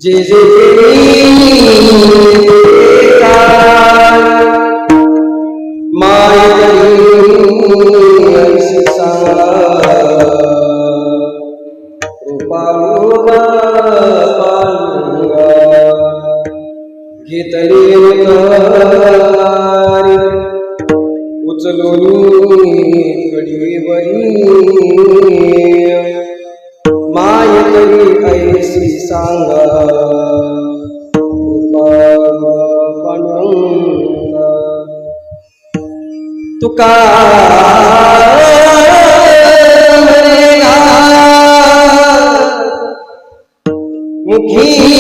जे जे माय ऐसी घेतली उचलून कडीवरी माय तरी ऐसी सांगा पांडुरंगा तुका मुखी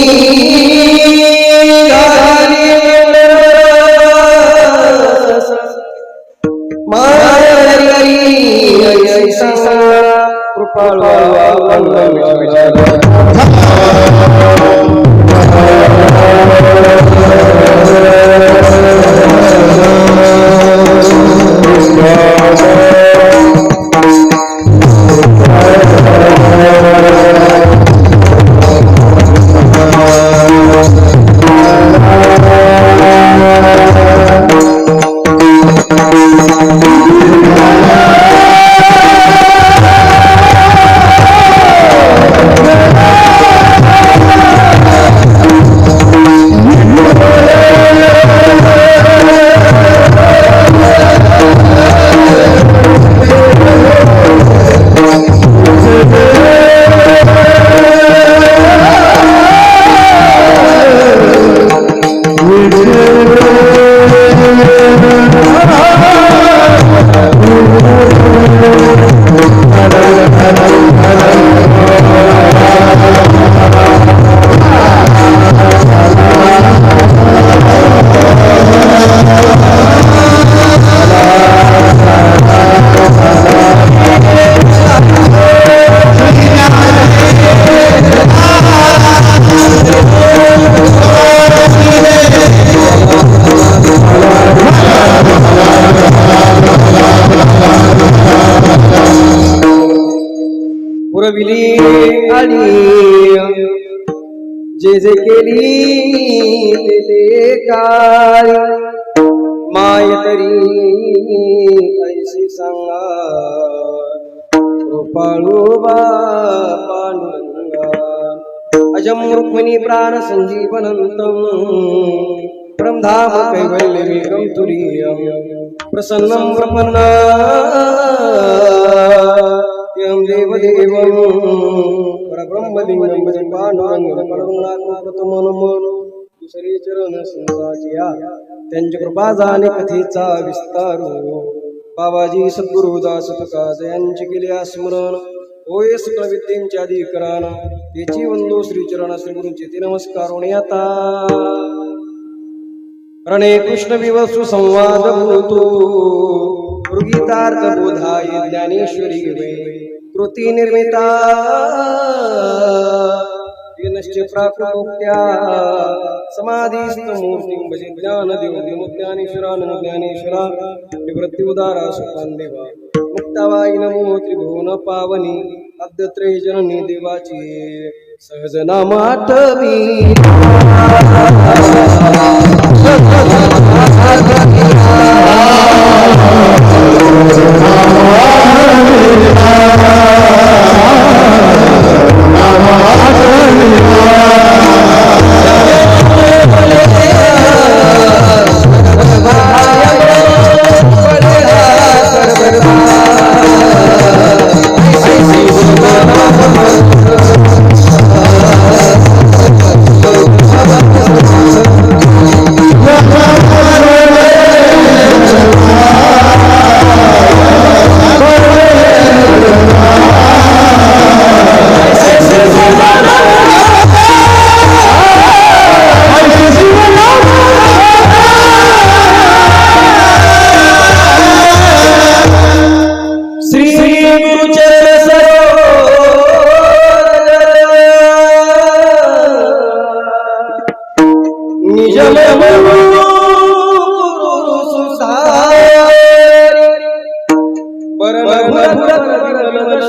पुरविली आली जे जे केली ते काय माय तरी ऐशी सांगा कृपाळू पांडुरंगा अजम रुक्मिणी प्राण संजीवनंतम ब्रह्मधाम कैवल्यमेकं तुरीयं प्रसन्नं प्रपन्ना देवदेवं परब्रह्मलिंगं भजं पांडुरंगं परमनात्मतमनमन दुसरे चरण संताजिया त्यांची कृपा जाणे कथेचा विस्तार बाबाजी सद्गुरुदास तुकाज यांचे केले स्मरण होय सकल विद्येंचे अधिकरण त्याची वंदो श्रीचरण श्रीगुरूंचे ते नमस्कार आता रणे कृष्ण विवसु संवाद भूतो मृगीतार्थ बोधाय ज्ञानेश्वरी वै कृती निर्मिता येनश्च प्राकृतोक्त्या समाधिस्थ मूर्तिं भजे ज्ञानदेवं ज्ञानेश्वरानंद ज्ञानेश्वरा निवृत्ति उदारा सुखान देवा मुक्ताबाई नमो त्रिभुवन पावनी अद्यत्रय जननी देवाची सहज नाम आठवी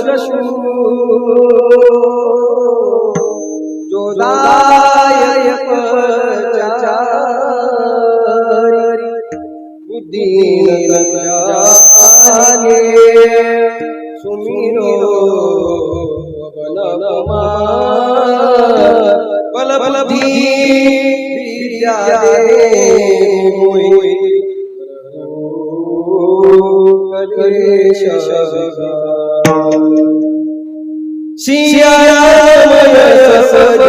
गशू जोदायक चारी बुद्धीन जागे सुमिरो बल बुद्धि विद्या दे मोहि कलेश सिया राम सज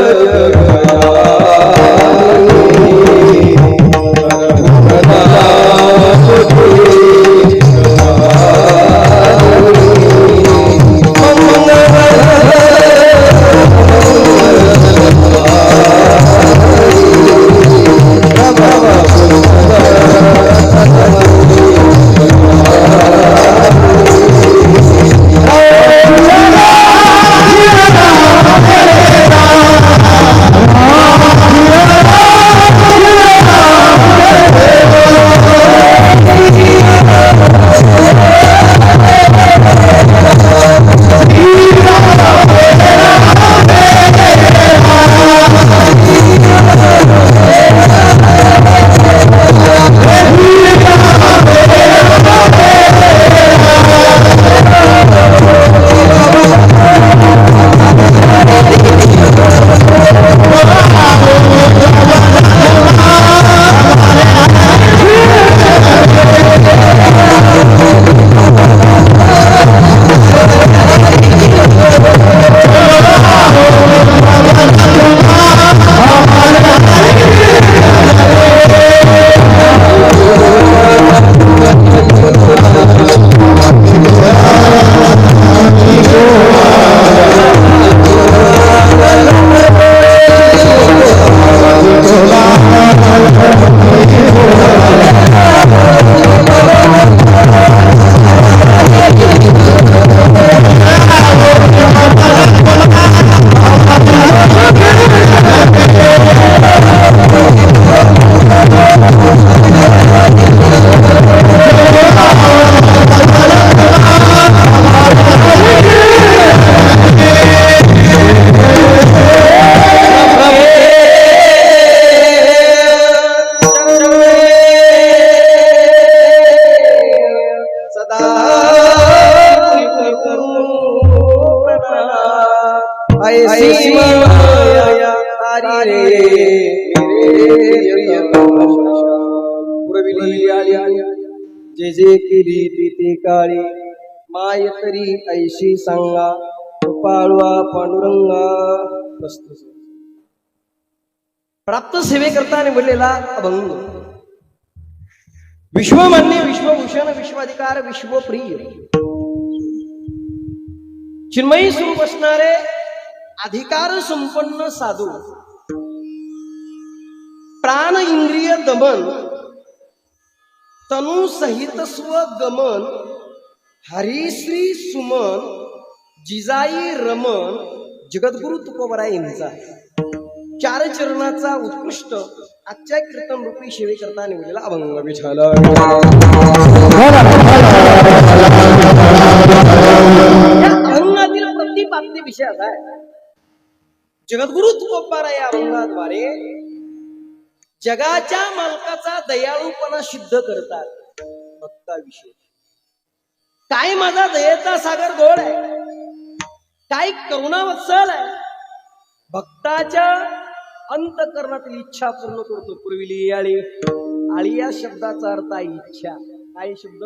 जे जे केली ते काळी माय तरी ऐशी सांगा कृपाळवा पांडुरंगा मस्त प्राप्त सेवे करता निवडलेला अभंग विश्वमान्य विश्वभूषण विश्वाधिकार विश्वप्रिय चिन्मयी स्वरूप असणारे अधिकार संपन्न साधू प्राण इंद्रिय दमन तनु सहित स्वगमन हरिश्री सुमन जिजाई रमन जगद्गुरु तुकोबराय यांचा चार चरणाचा उत्कृष्ट आजच्या कीर्तन रूपी सेवे करता निवडलेला अभंग विठ्ठल या अभंगातील प्रतिपाद्य विषय असा आहे जगद्गुरु तुकोबराय या अभंगाद्वारे जगाच्या मालकाचा दयाळूपणा सिद्ध करतात भक्ताविषयी काय माझा दयेचा सागर गोड आहे काय करुणावत्सल आहे भक्ताच्या अंतःकरणातील इच्छा पूर्ण करतो पूर्वी आळी आळी या शब्दाचा अर्थ आहे इच्छा काय शब्द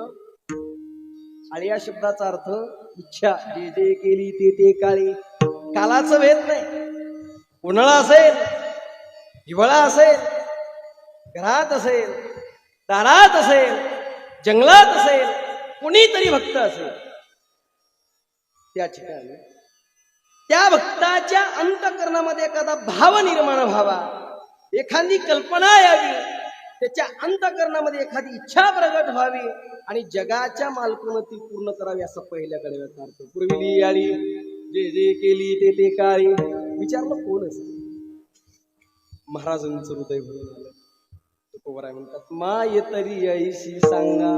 आळी या शब्दाचा अर्थ इच्छा जे जे केली ते काळी कालाचं भेद नाही उन्हाळा असेल हिवाळा असेल घरात असेल दारात असेल जंगलात असेल कुणीतरी भक्त असेल त्या ठिकाणी त्या भक्ताच्या अंतःकरणामध्ये एखादा भाव निर्माण व्हावा एखादी कल्पना यावी त्याच्या अंतःकरणामध्ये एखादी इच्छा प्रगट व्हावी आणि जगाच्या मालकीनं ती पूर्ण करावी असं पहिल्याकडे अर्थ पूर्वी आली जे जे केली ते काळी विचारलं कोण असेल महाराजांचं हृदय भरून आलं तुकोबराय म्हणतात माय तरी ऐशी सांगा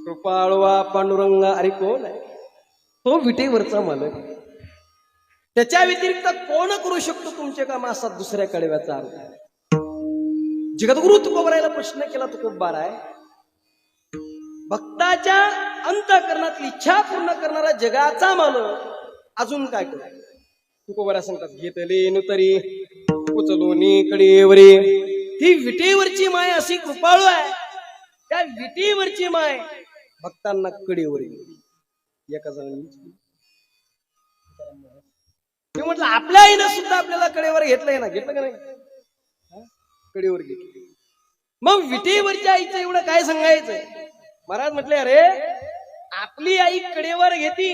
कृपाळवा पांडुरंगा अरे कोण आहे तो विटेवरचा मालक. त्याच्या व्यतिरिक्त कोण करू शकतो तुमचे काम असा दुसऱ्या कडव्याचा अर्थ. जगद्गुरु तुकोबरायला प्रश्न केला तुकोबार आहे, भक्ताच्या अंतःकरणातली इच्छा पूर्ण करणारा जगाचा मालक अजून काय करतो. तुकोबरा सांगतात, घेतले नुतरी उचलूनी कडेवरी. ती विटेवरची माय अशी कृपाळू आहे, त्या विटेवरची माय भक्तांना कडेवर एका जणांनी. मी म्हटलं आपल्या आईनं सुद्धा आपल्याला कडेवर घेतलंय ना, घेतलं का नाही? कडेवर घेतलं. मग विटेवरच्या आईचं एवढं काय सांगायचंय. महाराज म्हटले, अरे आपली आई कडेवर घेती,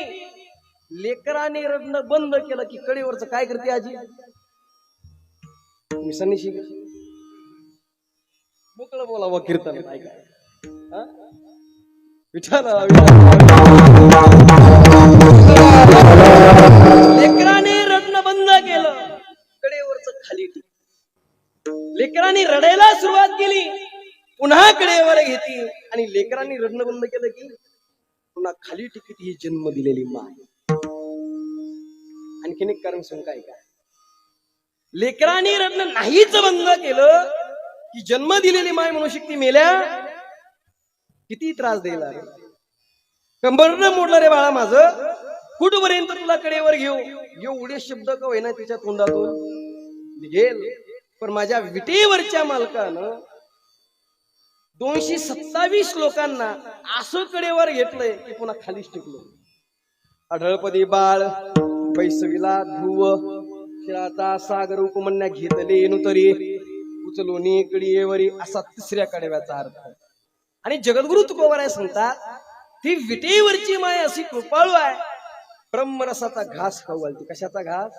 लेकराने रडणं बंद केलं की कडेवरचं काय करते आजी? मिसनीशी मोकळं बोलावं कीर्तन काय काय विचार. लेकराने रडणं बंद केलं, कडेवरचं खाली ठेव. लेकरांनी रडायला सुरुवात केली, पुन्हा कडेवर घेती, आणि लेकरांनी रडणं बंद केलं की पुन्हा खाली टिकती. ही जन्म दिलेली माय. आणखीन एक कारण सांग काय काय. लेकरांनी रडणं नाहीच बंद केलं की जन्म दिलेली माय म्हणू शकते मेल्या किती त्रास द्यायला. कंबरनं मोडलं रे बाळा माझं, कुठपर्यंत तुला कडेवर घेऊ. एवढे शब्द का होईना तिच्या तोंडातून निघेल, पण माझ्या विटेवरच्या मालकानं 227 लोकांना असं कडेवर घेतलंय की पुन्हा खालीच टिकलो. आढळपदी बाळ, बैसवीला ध्रुव, शिळाचा सागर उपमन्या घेतले नुतरी उचलूनी कडेवरी, असा तिसऱ्या कडव्याचा अर्थ. आणि जगद्गुरु तुकोबराय सांगतात, ती विटेवरची माय अशी कृपाळू आहे, ब्रह्मरसाचा घास खाऊ घालते. कशाचा घास?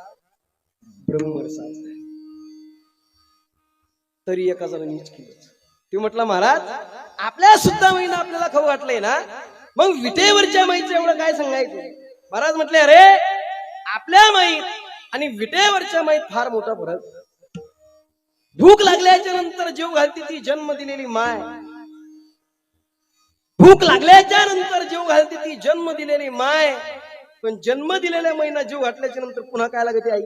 ब्रह्मरसाचा. तरी एका जणांनीच केलं. ते म्हटलं, महाराज आपल्या सुद्धा महिना आपल्याला खाऊ वाटलंय ना, मग विटेवरच्या माईचं एवढं काय सांगायचं. महाराज म्हटले, अरे आपल्या माईत आणि विटेवरच्या माईत फार मोठा फरक. भूक लागल्याच्या नंतर जीव घालते ती जन्म दिलेली माय. भूक लागल्याच्या नंतर जीव घालते ती जन्म दिलेली माय. पण जन्म दिलेल्या महिना जीव घातल्याच्या नंतर पुन्हा काय लागते आई?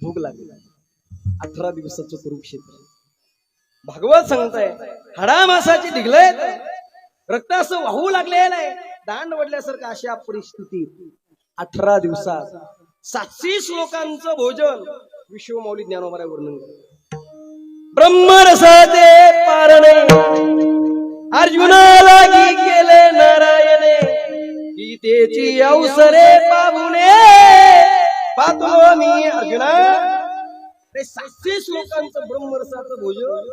भूक लागली. 18 दिवसाचं कुरुक्षेत्र. भागवत सांगताय, हाडामासाची ढिगलय, रक्त असं वाहू लागलेलं आहे, दांड वडल्यासारखं. अशा परिस्थितीत 18 दिवसात 700 श्लोकांचं भोजन विश्वमौली ज्ञानोबराय वर्णन करतात. ब्रह्मरसाचे पारणे अर्जुनाला की केले नारायणे, गीतेची अवसरे पाहुणे पाहतो मी अर्जुना. ते 700 श्लोकांचं ब्रह्मरसाचं भोजन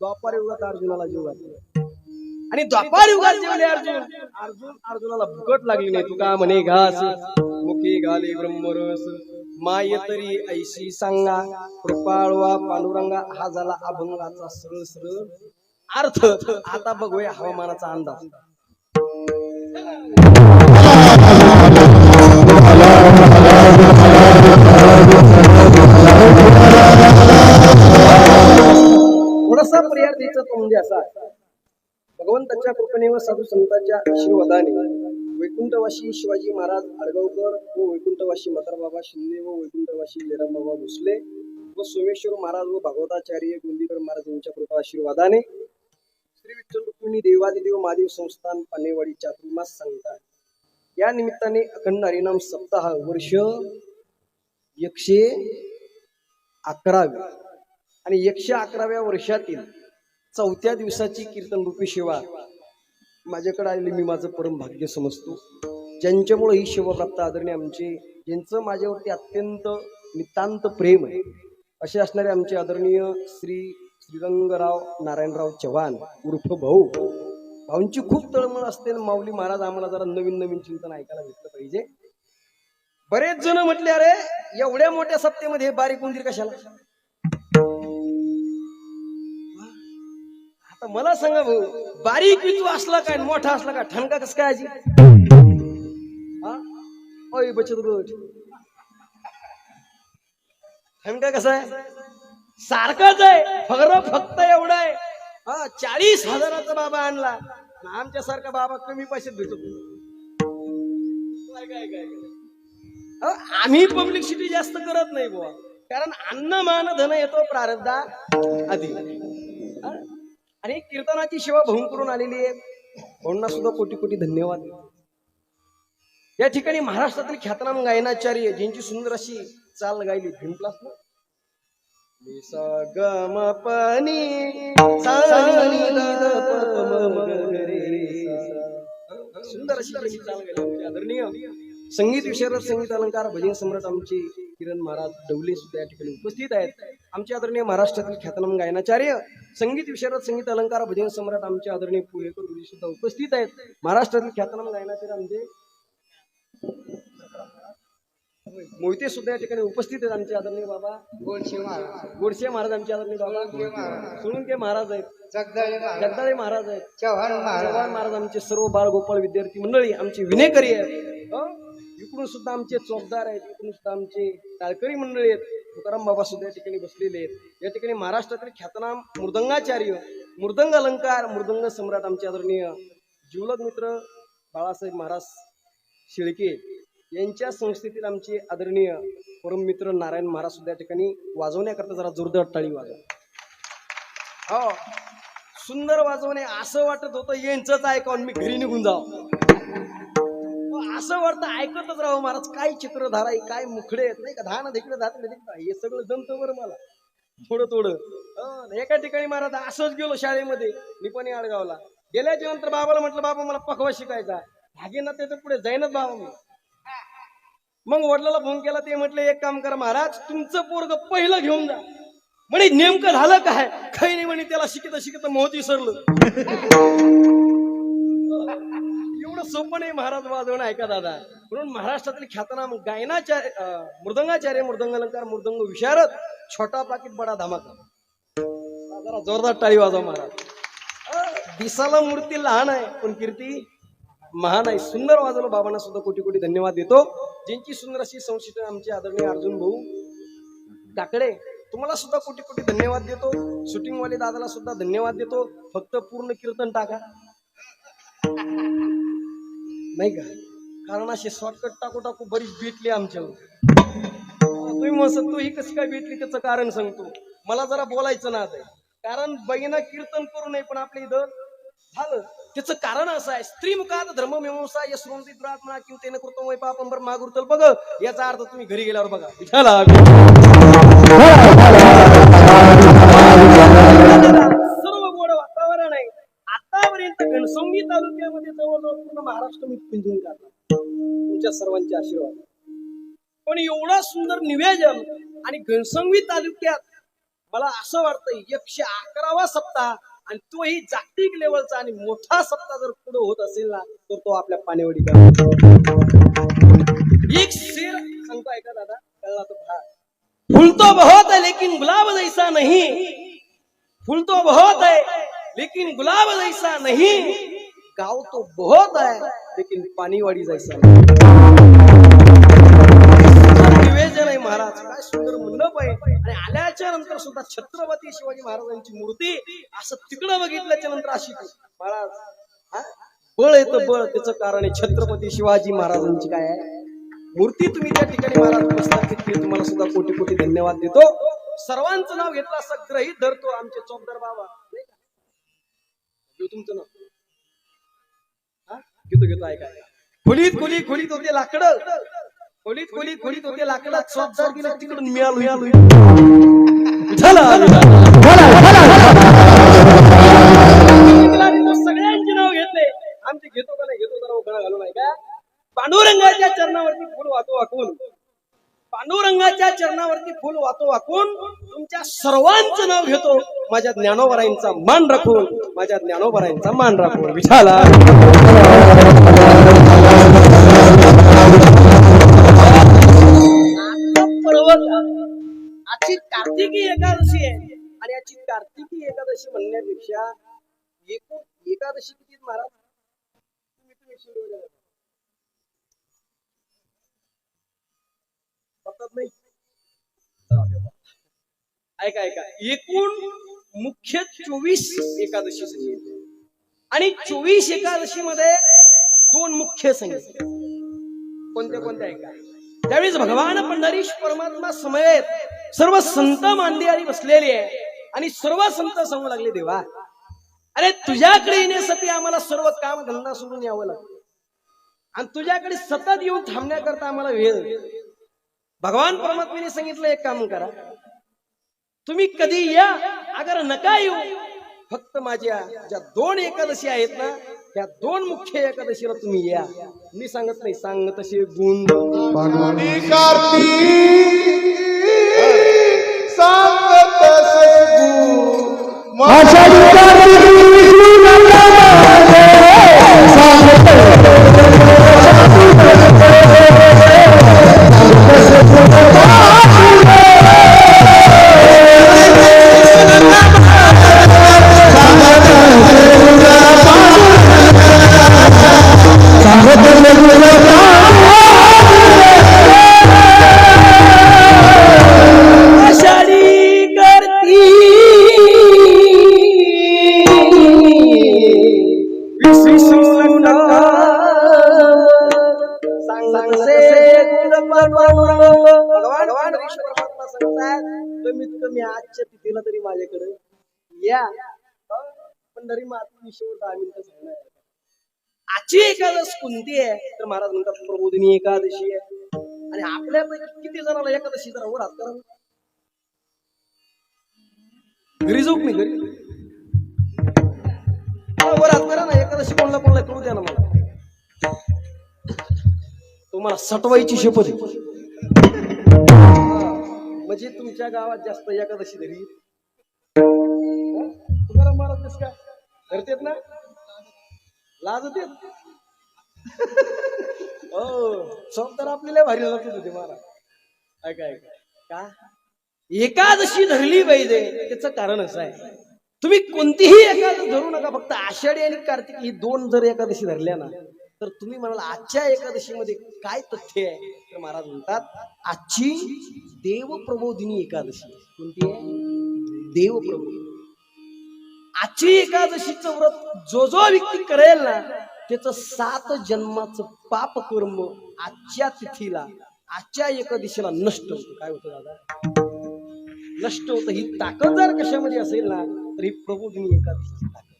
द्वापार युगात अर्जुनाला जीव घातला. आणि द्वापार युगात जेवले अर्जुनाला भुकट लागली नाही. तुका म्हणे घास मुखी घाले ब्रह्मरस, माय तरी ऐशी सांगा कृपाळवा पांडुरंगा. हा झाला अभंगाचा सरळ सरळ अर्थ. आता बघूया हवामानाचा अंदाज. थोडासा पर्याय द्यायचा तो म्हणजे असा, भगवंताच्या कृपेने व साधू संतांच्या आशीर्वादाने वैकुंठवाशी शिवाजी महाराज आडगावकर व वैकुंठवाशी म्हातारबाबा शिंदे व वैकुंठवाशी लेरामबाबा भोसले व सोमेश्वर महाराज व भागवताचार्य गोंदीकर महाराज यांच्या कृपा आशीर्वादाने श्री विठ्ठल रुक्मिणी देवादिदेव महादेव संस्थान पानेवाडी चातुर्मास सांगतात. या निमित्ताने अखंड हरिनाम सप्ताह वर्ष 111 आणि 111व्या वर्षातील 4थ्या दिवसाची कीर्तन रूपी सेवा माझ्याकडे आलेली मी माझं परम भाग्य समजतो. ज्यांच्यामुळे ही सेवा प्राप्त आदरणीय आमचे, ज्यांचं माझ्यावरती अत्यंत नितांत प्रेम आहे, असे असणारे आमचे आदरणीय श्रीरंगराव नारायणराव चव्हाण उर्फ भाऊ. भाऊंची खूप तळमळ असते. माऊली महाराज आम्हाला जरा नवीन नवीन चिंतन ऐकायला भेटलं पाहिजे. बरेच जण म्हटले, अरे एवढ्या मोठ्या सप्तेमध्ये बारीक उंदीर कशाला. आता मला सांगा भाऊ, बारीक विचू असला काय मोठा असला काय, ठणका कस काय आजी? ओय बचत गट ठणका कसा आहे? सारखाच आहे, फक्त एवढा आहे. 40,000चा बाबा आणला, आमच्या सारखा बाबा कमी पैशात भेटतो. आम्ही पब्लिसिटी जास्त करत नाही बुवा, कारण अन्न मान धन येतो प्रारब्धा आधी. आणि कीर्तनाची सेवा भाऊन करून आलेली आहे. भाऊंना सुद्धा कोटी कोटी धन्यवाद. या ठिकाणी महाराष्ट्रातील ख्यातनाम गायनाचार्य ज्यांची सुंदर अशी चाल गायली भीमप्लास ना, गम पनी सुंदर अशी चाल गायली. आदरणीय संगीत विशारद, संगीत अलंकार, भजन सम्राट आमचे किरण महाराज डवले सुद्धा या ठिकाणी उपस्थित आहेत. आमचे आदरणीय महाराष्ट्रातील ख्यातनाम गायनाचार्य, संगीत विशारद, संगीत अलंकार, भजन सम्राट आमचे आदरणीय पुळेकर डोली सुद्धा उपस्थित आहेत. महाराष्ट्रातील ख्यातनाम गायनाचार्य आमचे मोहिते सुद्धा या ठिकाणी उपस्थित आहेत. आमचे आदरणीय बाबा गोडशे महाराज आमचे आदरणीय बाबा सोळुंके महाराज आहेत. जगदाळे महाराज आहेत. चव्हाण महाराज आमचे सर्व बाळगोपाळ विद्यार्थी मंडळी आमचे विनेकरी आहेत. इकडून सुद्धा आमचे चौकदार आहेत. इकडून सुद्धा आमचे टाळकरी मंडळी आहेत. तुकाराम बाबा सुद्धा या ठिकाणी बसलेले आहेत. या ठिकाणी महाराष्ट्रातील ख्यातनाम मृदंगाचार्य, मृदंग अलंकार, मृदंग सम्राट आमचे आदरणीय जिवलग मित्र बाळासाहेब महाराज शेळके यांच्या संस्थेतील आमचे आदरणीय परम मित्र नारायण महाराज सुद्धा या ठिकाणी वाजवण्याकरता जरा जोरदार टाळी वाजवा. हो, सुंदर वाजवणे. असं वाटत होतं यांचंच ऐकावून मी घरी निघून जाव. असं वाटतं ऐकतच राहावं. महाराज काय चित्रधारा आहे, काय मुखडे आहेत नाही का, धान इकडे धात हे सगळं जमतं बरं मला थोडं थोडं. एका ठिकाणी महाराज असंच गेलो शाळेमध्ये निपणी आडगावला. गेल्याच्या नंतर बाबाला म्हटलं, बाबा मला पखवा शिकायचा. भागे ना त्याच्या पुढे जाईनच बाबा मी. मग वडिलाला फोन केला. ते म्हटले एक काम करा महाराज, तुमचं पोरग पहिलं घेऊन जा. म्हणे नेमकं झालं काय? काही नाही म्हणे, त्याला शिकत शिकत मोहत विसरलं. एवढं सोपं नाही महाराज वाजवणं. ऐका दादा, म्हणून महाराष्ट्रातील ख्यातनाम गायनाचार्य, मृदंगाचार्य, मृदंग अलंकार, मृदंग विशारद, छोटा पाकिट बडा धमाका. जरा जोरदार टाळी वाजवा महाराज. दिसाला मूर्ती लहान आहे पण कीर्ती महान आहे. सुंदर वाजवलं. बाबांना सुद्धा कोटी कोटी धन्यवाद देतो. ज्यांची सुंदर अशी संस्कृती आमचे आदरणीय अर्जुन भाऊ काकडे, तुम्हाला सुद्धा कोटी कोटी धन्यवाद देतो. शूटिंग वाले दादाला सुद्धा धन्यवाद देतो. फक्त पूर्ण कीर्तन टाका नाही का, कारण असे शॉर्टकट टाकू टाकू बरीच भेटली आमच्यावर. तुम्ही म्हणत तू ही कशी काय भेटली, त्याचं कारण सांगतो. मला जरा बोलायचं ना आहे, कारण बहिणा कीर्तन करू नये पण आपल्या इथं झालं. त्याचं कारण असं आहे, स्त्री मुखात धर्ममीमांसा यशवंती दुरात्मा किंतेन कृतो वै पापं बर मागुरतल बघ. याचा अर्थ तुम्ही घरी गेल्यावर बघा. सर्व गोड वातावरण आहे. आतापर्यंत घनसंगी तालुक्यामध्ये जवळजवळ पूर्ण महाराष्ट्र मी पिंजून काढला तुमच्या सर्वांचे आशीर्वाद. पण एवढा सुंदर निवेदन आणि घनसंगी तालुक्यात मला असं वाटतं 111वा सप्ताह, आणि तोही जागतिक लेवलचा आणि मोठा सप्ताह जर पुढे होत असेल ना, तर तो आपल्या पाणेवडी का एक शेर सांगतो. ऐका दादा, कळला तो भा. फूल तो बहुत है लेकिन गुलाब जैसा नहीं, फूल तो बहुत है लेकिन गुलाब जैसा नहीं, गाव तो बहुत है लेकिन पाणीवाडी जैसा निवेदन आहे महाराज. काय सुंदर मंडप आहे. आणि आल्याच्या नंतर सुद्धा छत्रपती शिवाजी महाराजांची मूर्ती असं तिकडं बघितल्याच्या नंतर अशी महाराज बळ येतं बळ. त्याचं कारण आहे छत्रपती शिवाजी महाराजांची काय आहे मूर्ती. तुम्ही त्या ठिकाणी महाराज प्रस्थापित केली. तुम्हाला सुद्धा कोटी कोटी धन्यवाद देतो. सर्वांचं नाव घेतलं असं ग्रहित धरतो. आमचे चौकदार बाबा नाही का, तुमचं नाव घेतो ऐका. खोलीत खोलीत खोलीत होते लाकडं, खोलीत खोलीत खोलीत होते लाकडं. चौकदार गेले तिकडून मिळालो सगळ्यांचे नाव घेतले. आमचे घेतो का नाही घेतो, जरा उघडा घालू नाही का. पांडुरंगाच्या चरणावरती फुल वाहतो वाकून, पांडुरंगाच्या चरणावरती फुल वाहतो वाकून तुमच्या सर्वांचं नाव घेतो. माझ्या ज्ञानोबरायांचा मान राखून, माझ्या ज्ञानोबरायांचा मान राखून. विठाला आजची कार्तिकी एकादशी आहे. आणि याची कार्तिकी एकादशी म्हणण्यापेक्षा एकूण एकादशी किती महाराज नाही. ऐका ऐका, एकूण मुख्य 24 एकादशी आणि 24 एकादशी मध्ये 2 मुख्य संगीत. कोणत्या कोणत्या ऐका. त्यावेळेस भगवान पंढरीश परमात्मा समेत सर्व संत मांदियाळी बसलेली आहे आणि सर्व संत सांगू लागले, देवा अरे तुझ्याकडे येण्यासाठी आम्हाला सर्व काम धंदा सोडून यावं लागतं आणि तुझ्याकडे सतत येऊन थांबण्याकरता आम्हाला वेळ. भगवान परमात्म्याने सांगितलं एक काम करा, तुम्ही कधी या अगर नका येऊ, फक्त माझ्या ज्या 2 एकादशी आहेत ना त्या 2 मुख्य एकादशीला तुम्ही या. मी सांगत नाही, सांगत तसे गुण कमीत कमी आजच्या तिथीला तरी माझ्याकडे या. पंढरी माता विषयवर 10 मिनिटं सांगणार. आजची एकादश कोणती आहे तर महाराज म्हणतात प्रबोधिनी एकादशी आहे. आणि आपल्यापैकी किती जणांना एकादशी जरा वर हात करा. घरी जाऊ मी घरी वर हात करा ना. एकादशी कोणला कोणला करू द्या ना मला. तुम्हाला सटवायची शपथ आहे. म्हणजे तुमच्या गावात जास्त एकादशी धरी तुकाराम महाराज कस काय धरतेत ना, लाजतेत. हो सब तर आपल्याला भारी लागत होते महाराज. ऐका ऐका का एकादशी धरली पाहिजे त्याचं कारण असं आहे, तुम्ही कोणतीही एकादशी धरू नका, फक्त आषाढी आणि कार्तिक ही 2 जर एकादशी धरल्या ना तर तुम्ही म्हणाला आजच्या एकादशीमध्ये काय तथ्य आहे तर महाराज म्हणतात आजची देवप्रबोधिनी एकादशी. कोणती आहे? देवप्रबोधिनी. आजची एकादशीचं व्रत जो जो व्यक्ती करेल ना त्याचं 7 जन्माचं पाप कर्म आजच्या तिथीला आजच्या एकादशीला नष्ट होतं. काय होतं दादा? नष्ट होतं. ही ताकद जर कशामध्ये असेल ना तर ही प्रबोधिनी एकादशीची ताकद.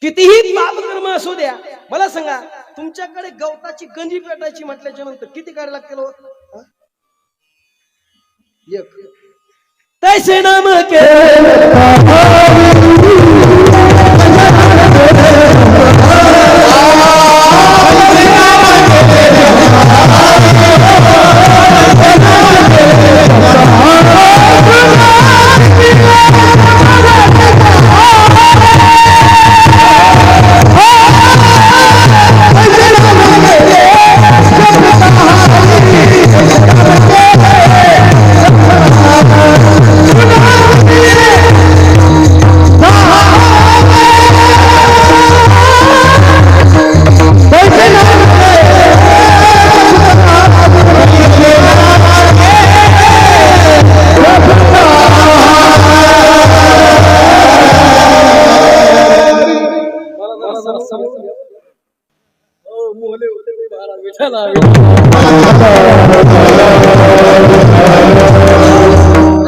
कितीही पाप कर्म असू द्या, मला सांगा तुमच्याकडे गवताची गंजी पेटायची म्हटल्याच्या नंतर किती कार्य लागतील? एक तैसे नाम के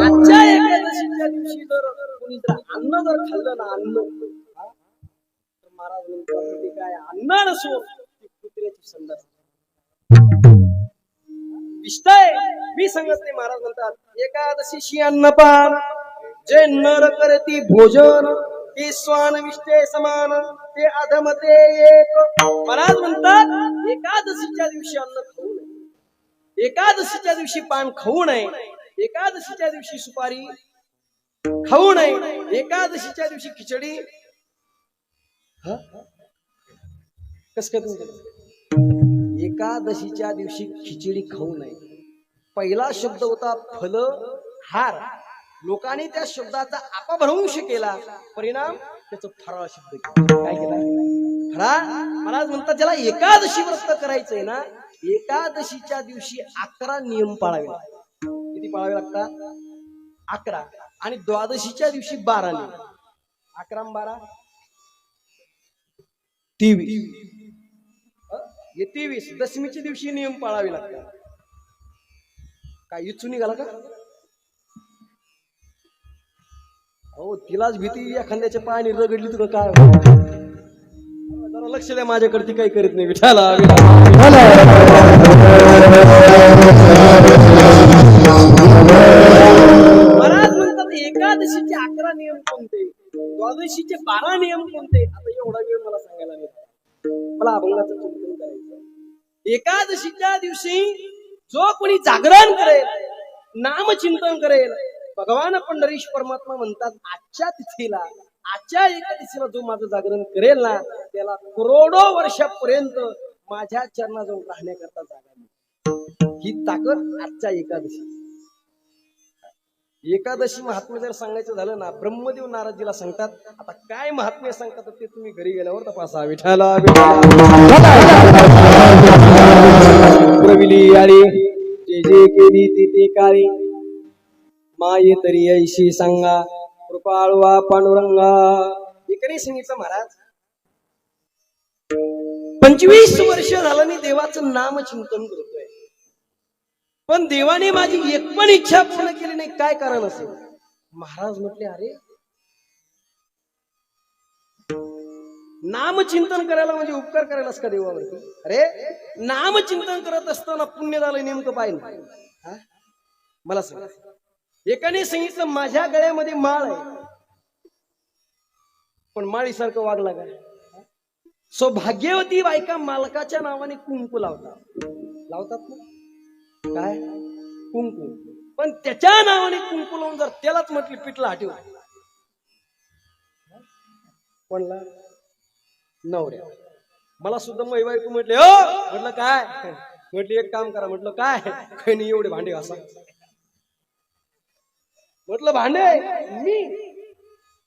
आजच्या एकादशीच्या दिवशी जर कोणी अन्न जर खाल्लं ना अन्न तर महाराज म्हणतात काय अन्न नसो कुत्र्याची संडास विष्टाय. मी सांगत नाही. महाराज म्हणतात एकादशीशी अन्नपान जे नर करती भोजन ते स्वान विष्टे समान ते अधमते एक. महाराज म्हणतात एकादशीच्या दिवशी अन्न खाऊ नये, एकादशीच्या दिवशी पान खाऊ नये, एकादशीच्या दिवशी सुपारी खाऊ नये, एकादशीच्या दिवशी खिचडी कस काय एकादशीच्या दिवशी खिचडी खाऊ नये. पहिला शब्द होता फलहार. लोकांनी त्या शब्दाचा अपभ्रंश केला, परिणाम त्याचं फराळ शब्द काय केला? फराळ. महाराज म्हणतात ज्याला एकादशी व्रत करायचंय ना एकादशीच्या दिवशी 11 नियम पाळावे लागतात. किती पाळावे लागतात? 11. आणि द्वादशीच्या दिवशी 12 नियम. 11 12 23. हे 23 दशमीच्या दिवशी नियम पाळावे लागतात. काय इच्छू निघाला का? हो तिलाच भीती एखाद्याच्या पायाने रगडली तुला काय. जरा लक्ष द्या माझ्याकडे, ती काही करीत नाही. विठाला महाराज म्हणतात एकादशीचे 11 नियम कोणते, द्वादशीचे 12 नियम कोणते. आता एवढा वेळ मला सांगायला नाही, मला अभंगाचं चिंतन करायचं. एकादशीच्या दिवशी जो कोणी जागरण करेल, नामचिंतन करेल, भगवान पंढरीश परमात्मा म्हणतात आजच्या तिथीला, आजच्या एकादशीला जो माझं जागरण करेल ना, त्याला करोडो वर्षापर्यंत माझ्या चरणाजवळ राहण्याकरता जागा मिळेल. ही ताकद आजच्या एकादशी. एकादशी महात्म्य जर सांगायचं झालं ना, ब्रह्मदेव नारदजीला सांगतात. आता काय महात्म्य सांगतात ते तुम्ही घरी गेल्यावर तपासा. विठाला प्रविली आली जे जे केली ते काळी, माये तरी ऐशी सांगा कृपाळवा पांडुरंगा. एकने सांगितलं महाराज 25 वर्ष झालं मी देवाचं नाम चिंतन करतोय, पण देवाने माझी एक पण इच्छा पूर्ण केली नाही. काय कारण असेल? महाराज म्हटले अरे नामचिंतन करायला म्हणजे उपकार करायलाच का देवावरती? अरे नामचिंतन करत असताना पुण्य झालं नेमकं पाहिजे. मला सांग. एकाने सांगितलं माझ्या गळ्यामध्ये माळ आहे, पण माळीसारखं वागला काय? सौभाग्यवती बायका मालकाच्या नावाने कुंकू लावतात ना, काय कुंकू, पण त्याच्या नावाने कुंकू लावून जर त्यालाच म्हटली पिठला हटव, कोणला? नवऱ्या. मला सुद्धा मै बायको म्हटले हो, म्हटलं काय? म्हटली एक काम करा. म्हटलं काय? काही नाही, एवढे भांडे घासा. म्हटलं भांडे मी?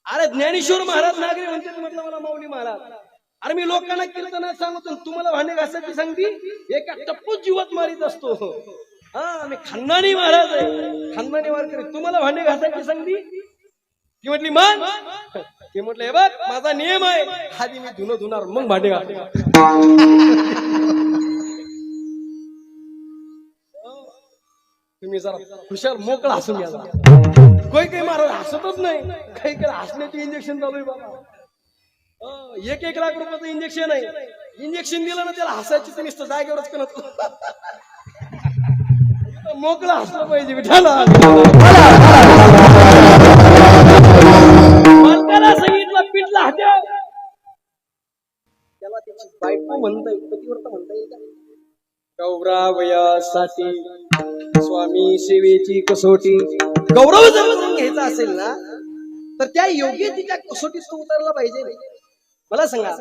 अरे ज्ञानेश्वर महाराज नागरे म्हणते. म्हटलं मला माऊली महाराज. अरे मी लोकांना कीर्तनात सांगतो, तुम्हाला भांडे घासायची सांगती? एका टप्पूच जीवात मारित असतो. हा मी खानदानी महाराज आहे, खानदानी वारकरी, तुम्हाला भांडे घासायची सांगती? ती म्हटली मान. ते म्हटलं हे बघ माझा नियम आहे, आधी मी धुणार मग भांडे घासणार. तुम्ही जरा खुशाल मोकळा हसून या. काही महाराज हसतच नाही, काही हसण्याचे इंजेक्शन चालू आहे बाबा. 1 लाख रुपयाचं इंजेक्शन आहे. इंजेक्शन दिलं ना त्याला हसायची तर नुसतं जागेवरच करत. मोकळा हसलं पाहिजे. विठाला मालकाला सांगितलं पिठला हटव, त्याला त्याची बायको म्हणता येईल, पतिव्रता म्हणता येईल का? गौरवयासाठी स्वामी सेवेची कसोटी. गौरव जर करून घ्यायचा असेल ना, तर त्या योग्य तिच्या कसोटीत तो उतरला पाहिजे. मला सांगा,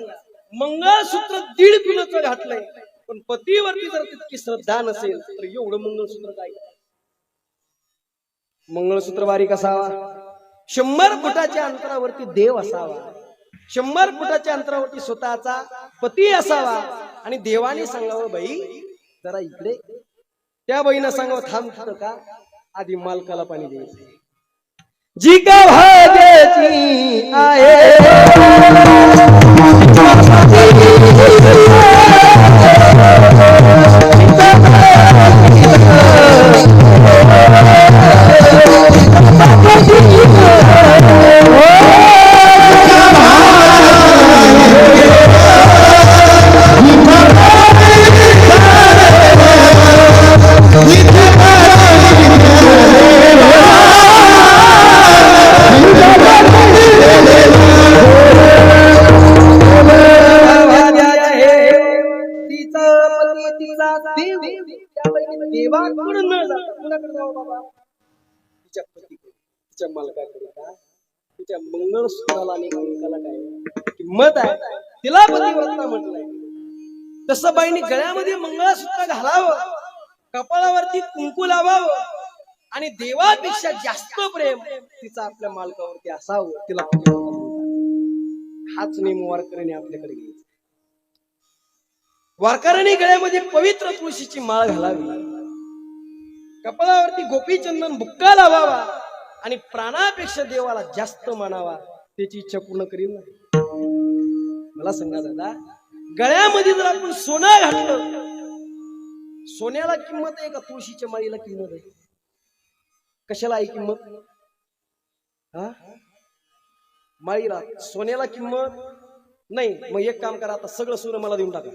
मंगळसूत्र 1.5 किलोचं घातलंय, पण पतीवरती जर तितकी श्रद्धा नसेल तर एवढं मंगळसूत्र काय? मंगळसूत्र बारीक असावा, 100 फुटाच्या अंतरावरती देव असावा, 100 फुटाच्या अंतरावरती स्वतःचा पती असावा, आणि देवाने सांगावं बाई जरा इकडे. त्या बाईनं सांगावं थांब तिथं का, आधी मालकाला पाणी द्यायचं. जी का भाग्याची आहे देवाकडून न जाता कुणाकडे जावं बाबा? तिच्या पतीकडे, तिच्या मालकाकडे. का? तिच्या मंगळसूत्राला आणि कुंकाला काय किंमत आहे? तिला पतिव्रता म्हटलंय. तसं बाईने गळ्यामध्ये मंगळसूत्र घालावं, कपाळावरती कुंकू लावावं, आणि देवापेक्षा जास्त प्रेम तिचा आपल्या मालकावरती असावं. तिला हाच नेम वारकऱ्याने आपल्याकडे घ्यायचा. वारकऱ्याने गळ्यामध्ये पवित्र तुळशीची माळ घालावी, कपाळावरती गोपीचंदन बुक्का लावावा, आणि प्राणापेक्षा देवाला जास्त मानावा. त्याची इच्छा पूर्ण करील ना. मला सांगा दादा, गळ्यामध्ये जर आपण सोनं घातलं, सोन्याला किंमत आहे का तुळशीच्या माळीला किंमत आहे? कशाला आहे किंमत? हा, माळीला. सोन्याला किंमत नाही. मग एक काम करा, आता सगळं सोनं मला देऊन टाका.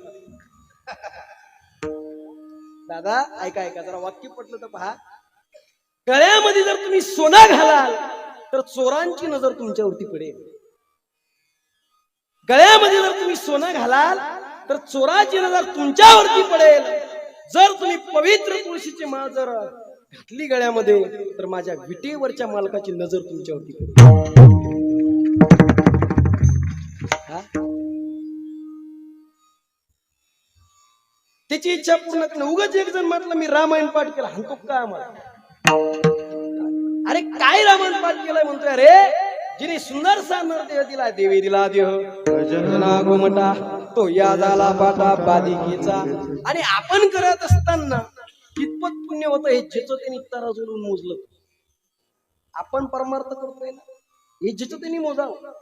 दादा ऐका ऐका, जरा वाक्य पटलं तर पहा. गळ्यामध्ये जर तुम्ही सोनं घालाल तर चोरांची नजर तुमच्यावरती पडेल. गळ्यामध्ये जर तुम्ही सोनं घालाल तर चोराची नजर तुमच्यावरती पडेल. जर तुम्ही पवित्र तुळशीची माळ जर घातली गळ्यामध्ये तर माझ्या विटेवरच्या मालकाची नजर तुमच्यावरती पडेल. त्याची इच्छा पूर्ण करणं. उगाच एक जण म्हटलं मी रामायण पाठ केला, हाणतो काय आम्हाला? अरे काय रामायण पाठ केलंय म्हणतोय? अरे जिने सुंदरसा नरदेह दिला, देवी दिला देह गोमटा, तो या झाला पाटा बाधिकेचा. आणि आपण करत असताना कितपत पुण्य होतं हे ज्याचं त्यांनी तराजून मोजलं. आपण परमार्थ करतोय ना, हे ज्याचं त्यांनी मोजावं.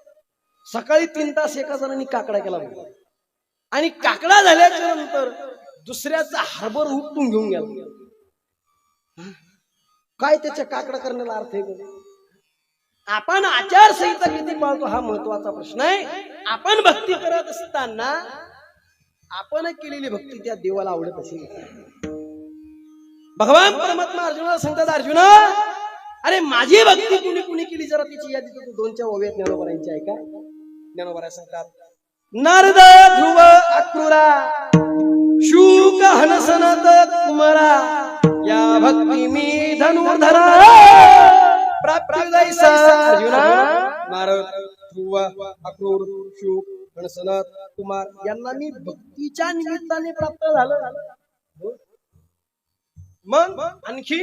सकाळी 3 तास एका जणांनी काकडा केला आणि काकडा झाल्याच्या नंतर दुसऱ्याचा हार्बर उपटून घेऊन गेला. काय त्याच्या काकडा करण्याला अर्थ आहे? आपण आचारसंहिता किती पाळतो हा महत्वाचा प्रश्न आहे. आपण भक्ती करत असताना आपण केलेली भक्ती त्या देवाला आवडत असेल. भगवान परमात्मा अर्जुनाला सांगतात, अर्जुना अरे माझी भक्ती कुणी कुणी केली जरा तिची यादी तू 2च्या ओव्यात ज्ञानोबरांची आहे का? ज्ञानोबरा सांगतात, नारद ध्रुव अक्रूरा शुक हनसनत कुमारा या भक्ती मी धनुर्धरा प्राप्ती अर्जुना. नारद ध्रुव अक्रूर शुक हनसनत कुमार यांना मी भक्तीच्या निमित्ताने प्राप्त झालं. मग आणखी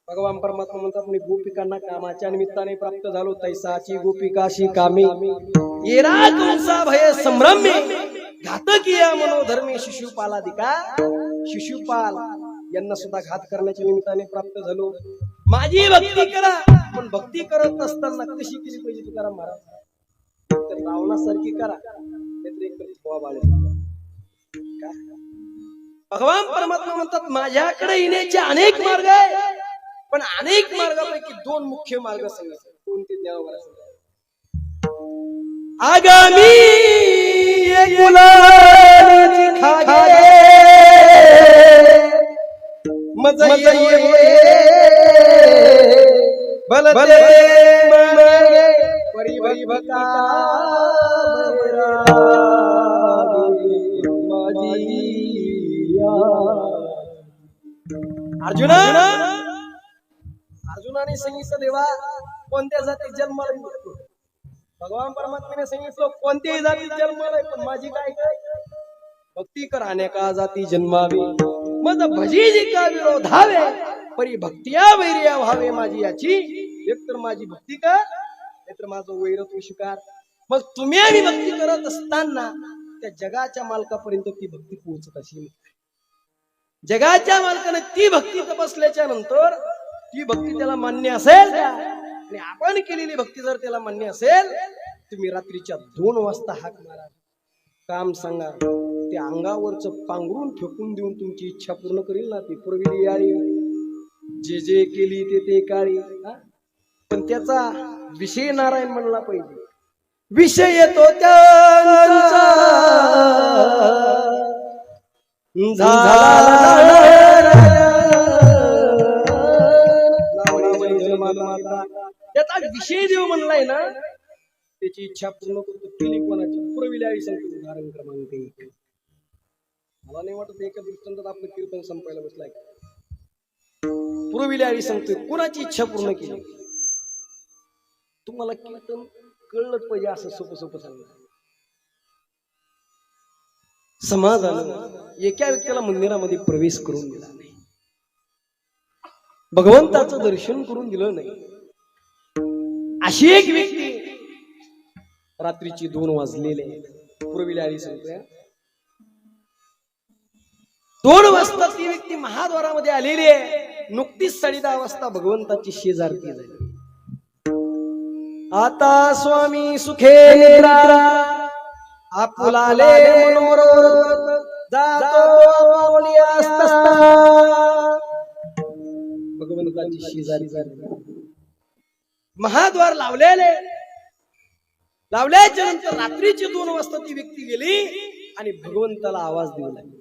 भगवान परमात्मा म्हणतात, मी गोपिकांना कामाच्या निमित्ताने प्राप्त झालो. तैसाची गोपिकाशी कामी येरा कंसा भय संभ्रमे घातकीया मनोधर्मे शिशुपालादिका. शिशुपाल यांना सुद्धा घात करण्याच्या निमित्ताने प्राप्त झालो. माझी भक्ती करा, पण भक्ती करत असताना कशी केली पाहिजे तुकाराम महाराज? तर रावणासारखी करा, नाहीतर एक भगवान परमात्मा म्हणतात, माझ्याकडे येण्याचे अनेक मार्ग आहे, पण अनेक मार्गापैकी 2 मुख्य मार्ग सांगितले. कोणते? ज्ञानोबा सांगतात, आगामी अर्जुनाने सांगितलं, देवा कोणत्या जातीत जन्माला येतो? भगवान परमात्म्याने सांगितलं कोणत्याही जातीत जन्माला आहे, पण माझी काय काय भक्ती कर. अनेका जाती जन्मावे मज भजी का विरोधावे परी भक्तिया वैर्या व्हावे माझी याची. एक तर माझी भक्ती कर, नाहीतर माझं वैरत्व स्वीकार. मग तुम्ही आम्ही भक्ती करत असताना त्या जगाच्या मालकापर्यंत ती भक्ती पोहोचत असेल. जगाच्या मालकाने ती भक्ती तपासल्याच्या नंतर ती भक्ती त्याला मान्य असेल आणि आपण केलेली भक्ती जर त्याला मान्य असेल, तुम्ही रात्रीच्या 2 वाजता हाक मारा, काम सांगा, ते अंगावरच पांघरून फेकून देऊन तुमची इच्छा पूर्ण करील ना. ती पुरविली याळी जे जे केली ते काळी. पण त्याचा विषय नारायण म्हणला पाहिजे. विषय येतो त्यांचा त्याचा विषय देव म्हणलाय ना, त्याची इच्छा पूर्ण करतो. केली कोणाची? पुरविली याळी सांगतो उदाहरण क्रमांक 1. मला नाही वाटत एका दृष्टांतात आपलं कीर्तन संपायला बसलाय. पुरविली याळी सांगतोय कोणाची इच्छा पूर्ण केली. तुम्हाला कीर्तन कळलंच पाहिजे असं सोपं सोपं सांगितलं. समाजानं एका व्यक्तीला मंदिरामध्ये प्रवेश करून दिला नाही, भगवंताचं दर्शन करून दिलं नाही. अशी एक व्यक्ती रात्रीची 2 वाजलेले पुरविली याळी सांगतोय. 2 वाजता ती व्यक्ती महाद्वारामध्ये आलेली आहे. नुकतीच 10:30 वाजता भगवंताची शेजारती झाली. आता स्वामी सुखे निद्रा आपुलाले मनोरथ जातो आपावली असता भगवंताची शेजारी महाद्वार लावल्याच्या नंतर रात्रीची 2 वाजता ती व्यक्ती गेली आणि भगवंताला आवाज देऊ लागली,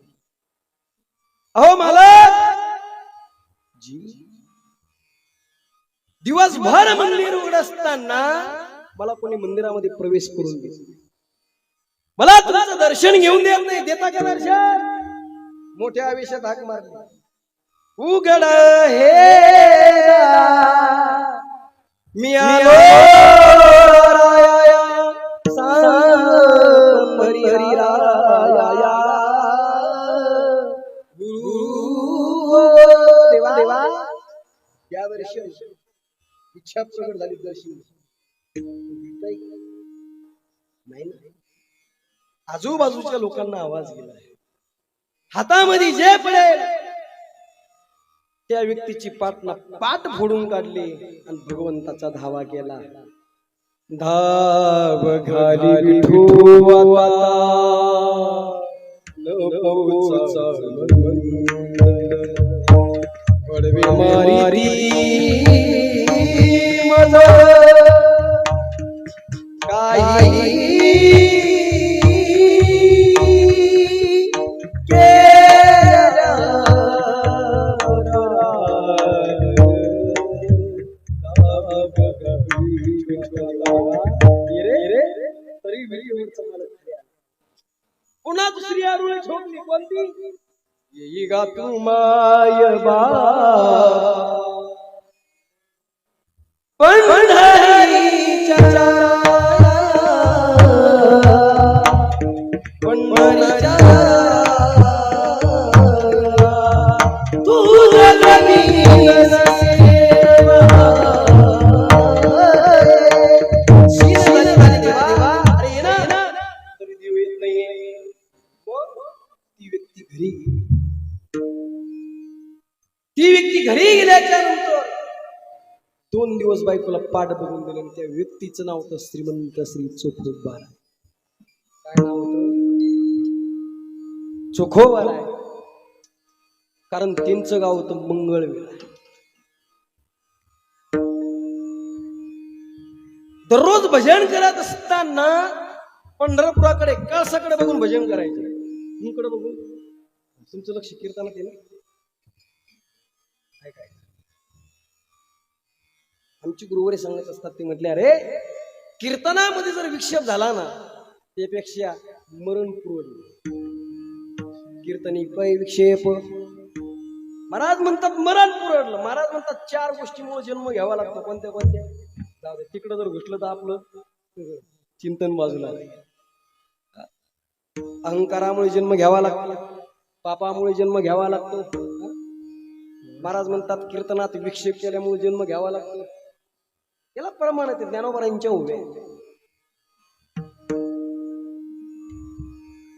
अहो मालक जी, दिवसभर मंदिर उघड असताना मला कोणी मंदिरामध्ये प्रवेश करून दे, मला तुमचं दर्शन घेऊन देत नाही, देता का दर्शन? मोठ्या आवेशात हाक मारली, उघड हे मी आलो देवा या वर्षी इच्छा प्रगट झाली, दर्शन नाही ना. आजूबाजूच्या लोकांना आवाज गेला, हातामध्ये जे पडेल त्या व्यक्तीची पाठ फोडून काढली आणि भगवंताचा धावा केला. धाव घाली विठोबा पडवी मारी मजा काही पुन्हा दुसरी आरुळी झोपली, कोणती? येई गा तू माय बा पंढरीच्या तुझ्या ती व्यक्ती घरी गेल्याच्या नंतर 2 दिवस बायकोला पाठ बघून दिले. त्या व्यक्तीचं नाव होतं श्रीमंत श्री चोखोबा. काय नाव होतं? चोखोबा. कारण त्यांचं गाव होतं मंगळवेढा. दररोज भजन करत असताना पंढरपुराकडे कळसाकडे बघून भजन करायचे. तुमकडे बघून तुमचं लक्ष कीर्तनात आहे ना. काय आमची गुरुवारी सांगत असतात, ते म्हटले, अरे कीर्तनामध्ये जर विक्षेप झाला ना त्यापेक्षा मरण पुरवलं. कीर्तनी पै विक्षेप. महाराज म्हणतात मरण पुरवलं. महाराज म्हणतात 4 गोष्टीमुळे जन्म घ्यावा लागतो. कोणत्या कोणत्या? जाऊ दे, तिकडं जर घुसलं तर आपलं चिंतन बाजूला. अहंकारामुळे जन्म घ्यावा लागतो, पापामुळे जन्म घ्यावा लागतो. महाराज म्हणतात कीर्तनात विक्षेप केल्यामुळे जन्म घ्यावा लागतो. याला प्रमाण आहे ज्ञानोबरांच्या उभे.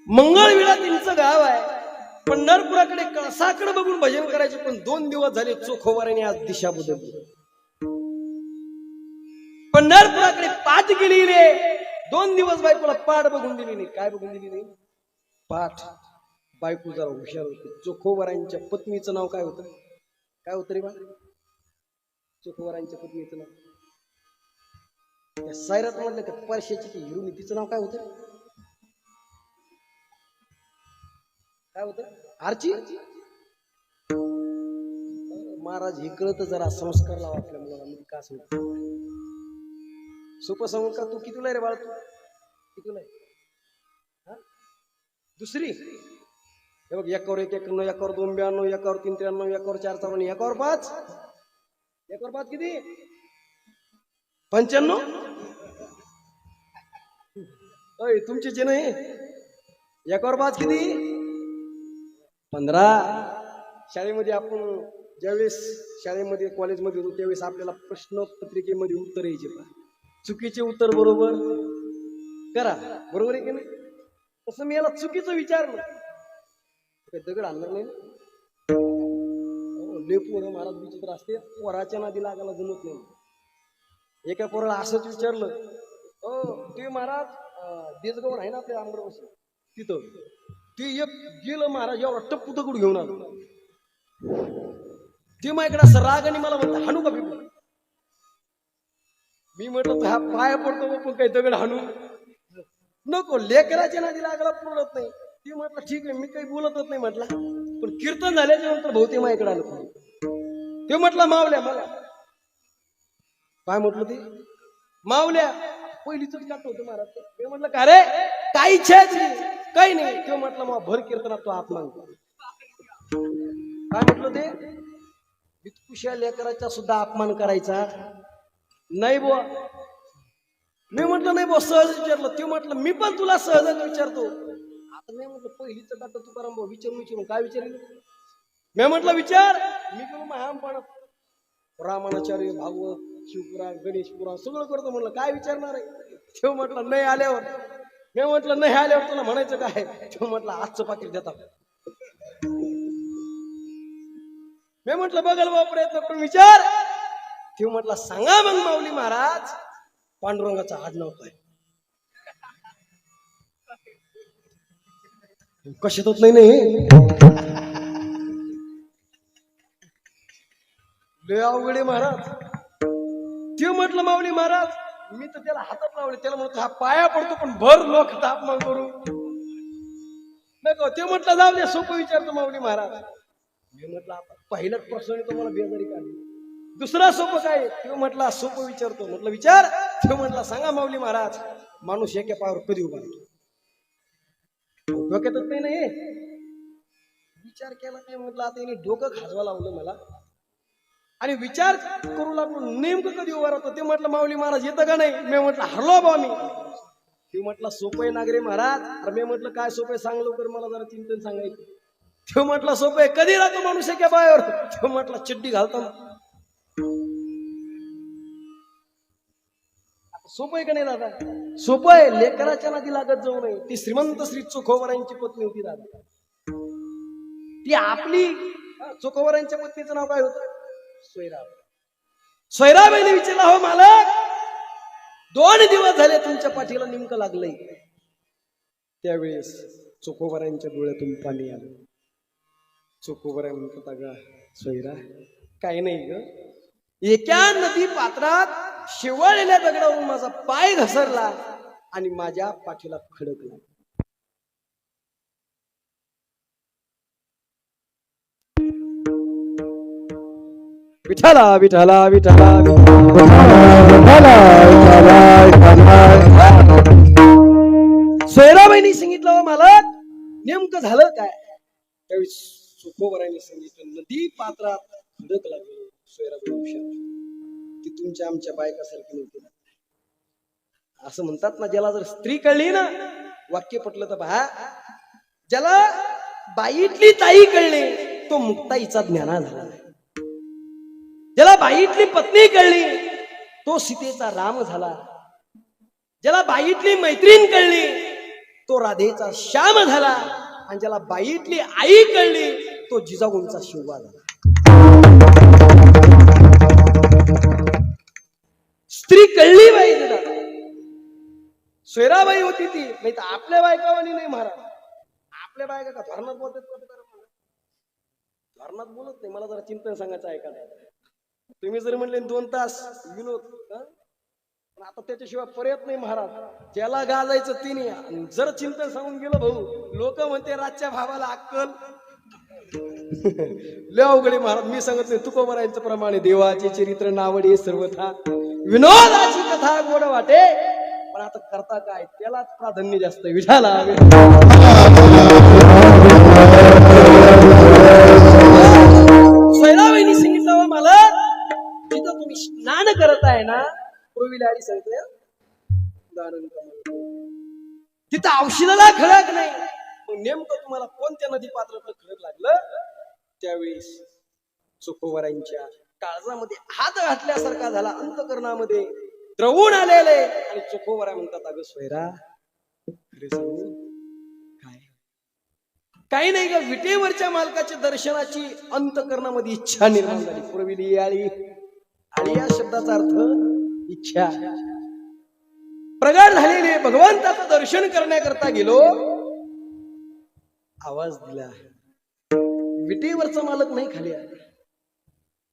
मंगळवेढा त्यांचं गाव आहे. पंढरपुराकडे कळसाकडे बघून भजन करायचे, पण 2 दिवस झाले चोखोबाराने आज दिशा बदलली. पंढरपुराकडे पाठ गेली रे. 2 दिवस बायकोला पाठ बघून दिली नाही. काय बघून दिली नाही? पाठ. बायको जरा हुशार होती. चोखोबारांच्या पत्नीचं नाव काय होतं? काय होतं रे बा? चोखोबारांच्या पत्नीचं नाव सायरात म्हटलं त्या परशाची ती हिरुनी, तिचं नाव काय होतं? काय होतं? आरची. महाराज हे कळत जरा संस्कार लावा आपल्या मुलाला. मी का सांगतो सोपं सांगू का? तू कितीला आहे रे बाळा? तू कितीला आहे? दुसरी. हे बघ, 1 वर 1 91, 1 वर 2 92, 1 वर 3 93, 1 वर 4 54, 1 वर 5. 1 वर 5 किती? 95. तुमचे जे नाही 1 वर 5 किती? 15. शाळेमध्ये आपण ज्यावेळेस शाळेमध्ये कॉलेजमध्ये होतो त्यावेळेस आपल्याला प्रश्नपत्रिकेमध्ये उत्तर यायचे. चुकीचे उत्तर बरोबर करा. बरोबर आहे की नाही? तसं मी याला चुकीचं विचारलं, दगड आणणार नाही. लेपोर महाराज विचित्र असते. पोराच्या नादी लागायला जमत नाही. एका पोराला असंच विचारलं, तुम्ही महाराज देजगवण आहे ना आपल्या आंबडपाशी तिथं, ते एक गेलं महाराज एवढा टप्पू दगड घेऊन आलो. ते माझ्याकडे असं राग आणि मला म्हणतं हाणू का बिबू. मी म्हटलं हा पाया पडतो पण काही दगड हाणू नको, लेकराच्या नादी लागला पुरत नाही. ती म्हटलं ठीक आहे मी काही बोलतच नाही म्हटलं. पण कीर्तन झाल्याच्या नंतर भाऊ ते माझ्याकडे आलं. ते म्हटलं मावल्या मला काय म्हटलं ते मावल्या पहिलीच काट होतं महाराज. ते म्हटलं का रे काय इच्छा आहे काही नाही. ते म्हटलं मग भर कीर्तनात तो अपमान काय म्हटलं ते वित्कुशा लेकराचा सुद्धा अपमान करायचा नाही बुवा. मी म्हटलं नाही बुवा सहज विचारलं. ते म्हटलं मी पण तुला सहजच विचारतो. आता मी म्हटलं पहिलीच काट तुकाराम भाऊ विचारून काय विचारलं. मी म्हटलं विचार. मी करू महामपण रामाचार्य भागवत शिवपुराण गणेश पुराण सगळं करतो. म्हणलं काय विचारणार आहे. तेव्हा म्हटलं नाही आल्यावर. मी म्हटलं नाही आल्यावर तुला म्हणायचं काय. तेव्हा म्हटलं आजचं पाकिट देतात. मी म्हटलं बघाल बा प्रयत्न करून विचार. तेव्हा म्हटलं सांगा मग माऊली महाराज पांडुरंगाचा आडनाव काय. कशात होत नाही लय अवघडे महाराज. ते म्हटलं माऊली महाराज मी तर त्याला हातात लावले. त्याला म्हणतो हा पाया पडतो पण भर लोक अपमान करू नको. ते म्हटलं जाऊ दे सोपं विचारतो माऊली महाराज. मी म्हटलं आता पहिल्याच प्रश्न तुम्हाला बेजारी काढली. दुसरा सोपं काय. ते म्हटलं सोपं विचारतो. म्हटलं विचार. ते म्हटलं सांगा माऊली महाराज माणूस एका पायावर कधी उभा राहतो. डोक्यातच नाही ना विचार केला. ते म्हटलं आता याने डोकं खाजवा लावलं मला आणि विचार करू लागलो नेमकं कधी उभा राहतो. ते म्हटलं माऊली महाराज येतं का नाही. मी म्हटलं हरलो बा मी. ते म्हटलं सोपं आहे नागरे महाराज. अरे मी म्हटलं काय सोपं सोपं लवकर मला जरा चिंतन सांगायचं. ते म्हटलं सोपं आहे. कधी राहतो माणूस एका पायावर. ते म्हटलं चिड्डी घालतो. सोपं आहे का नाही दादा. सोपं आहे. लेकराच्या नादी लागत जाऊ नये. ती श्रीमंत श्री चोखोवरांची पत्नी होती दादा. ती आपली चोखोवरांच्या पत्नीचं नाव काय होतं सोयराब. सोयराबाईने विचारला हो मालक 2 दिवस झाले तुमच्या पाठीला नेमकं लागलंय. त्यावेळेस चोखोवरांच्या डोळ्यातून पाणी आलं. चोखोवराय म्हणतात अगं सोयरा काही नाही ग. एका नदी पात्रात शिवळलेल्या दगडावरून माझा पाय घसरला आणि माझ्या पाठीला खडकला. विठाला विठाला विठाला सोयराबाईंनी सांगितलं मला नेमकं झालं काय. त्यावेळी चोखोवरांनी सांगितलं नदी पात्रात खडक लागली. सोयराबाई हुशार ती तुमच्या आमच्या बायकासारखी नव्हती. असं म्हणतात ना ज्याला जर स्त्री कळली ना वाक्य पटलं तर पहा. ज्याला बाईतली ताई कळली तो मुक्ताईचा ज्ञाना झाला. ज्याला बाईतली पत्नी कळली तो सीतेचा राम झाला. ज्याला बाईतली मैत्रीण कळली तो राधेचा श्याम झाला. आणि ज्याला बाईतली आई कळली तो जिजाऊंचा शिवबा झाला. स्त्री कळली पाहिजे ना. सोयराबाई होती ती. नाही तर आपल्या बायकावानी नाही महाराज. आपल्या बायका का धरणात बोलतात. धरणात बोलत नाही. मला जरा चिंतन सांगायचं ऐका. तुम्ही जर म्हणले 2 तास विनोद पण आता त्याच्याशिवाय पर्याय नाही महाराज. ज्याला गाजायचं तिने जर चिंतन सांगून गेलं भाऊ लोक म्हणते रातच्या भावाला अक्कल लय अवघडे महाराज. मी सांगत नाही तुकोबरायांचं प्रमाणे देवाचे चरित्र नावडे सर्वथा विनोदाची कथा गोड वाटे. पण आता करता काय त्यालाच प्राधान्य जास्त. विठाला सोयराबाईंनी सांगितलं मला तिथं तुम्ही स्नान करत आहे ना पूर्वीला आली सांगतोय तिथं औषधाला खडक नाही. मग नेमकं तुम्हाला कोणत्या नदी पात्रात खडक लागलं. त्यावेळेस चोखोवरांच्या काळजामध्ये हात घातल्यासारखा झाला. अंतकरणामध्ये द्रवून आलेले आणि चोखोवरा म्हणतात अगं सोयरा खरे सांगू काय काही नाही ग. विटेवरच्या मालकाच्या दर्शनाची अंतकरणामध्ये इच्छा निर्माण झाली. पूर्वी आळी आळी या शब्दाचा अर्थ इच्छा. प्रगट झालेले भगवंताचं दर्शन करण्याकरता गेलो. आवाज दिला, विटेवरचा मालक नाही खाली आला.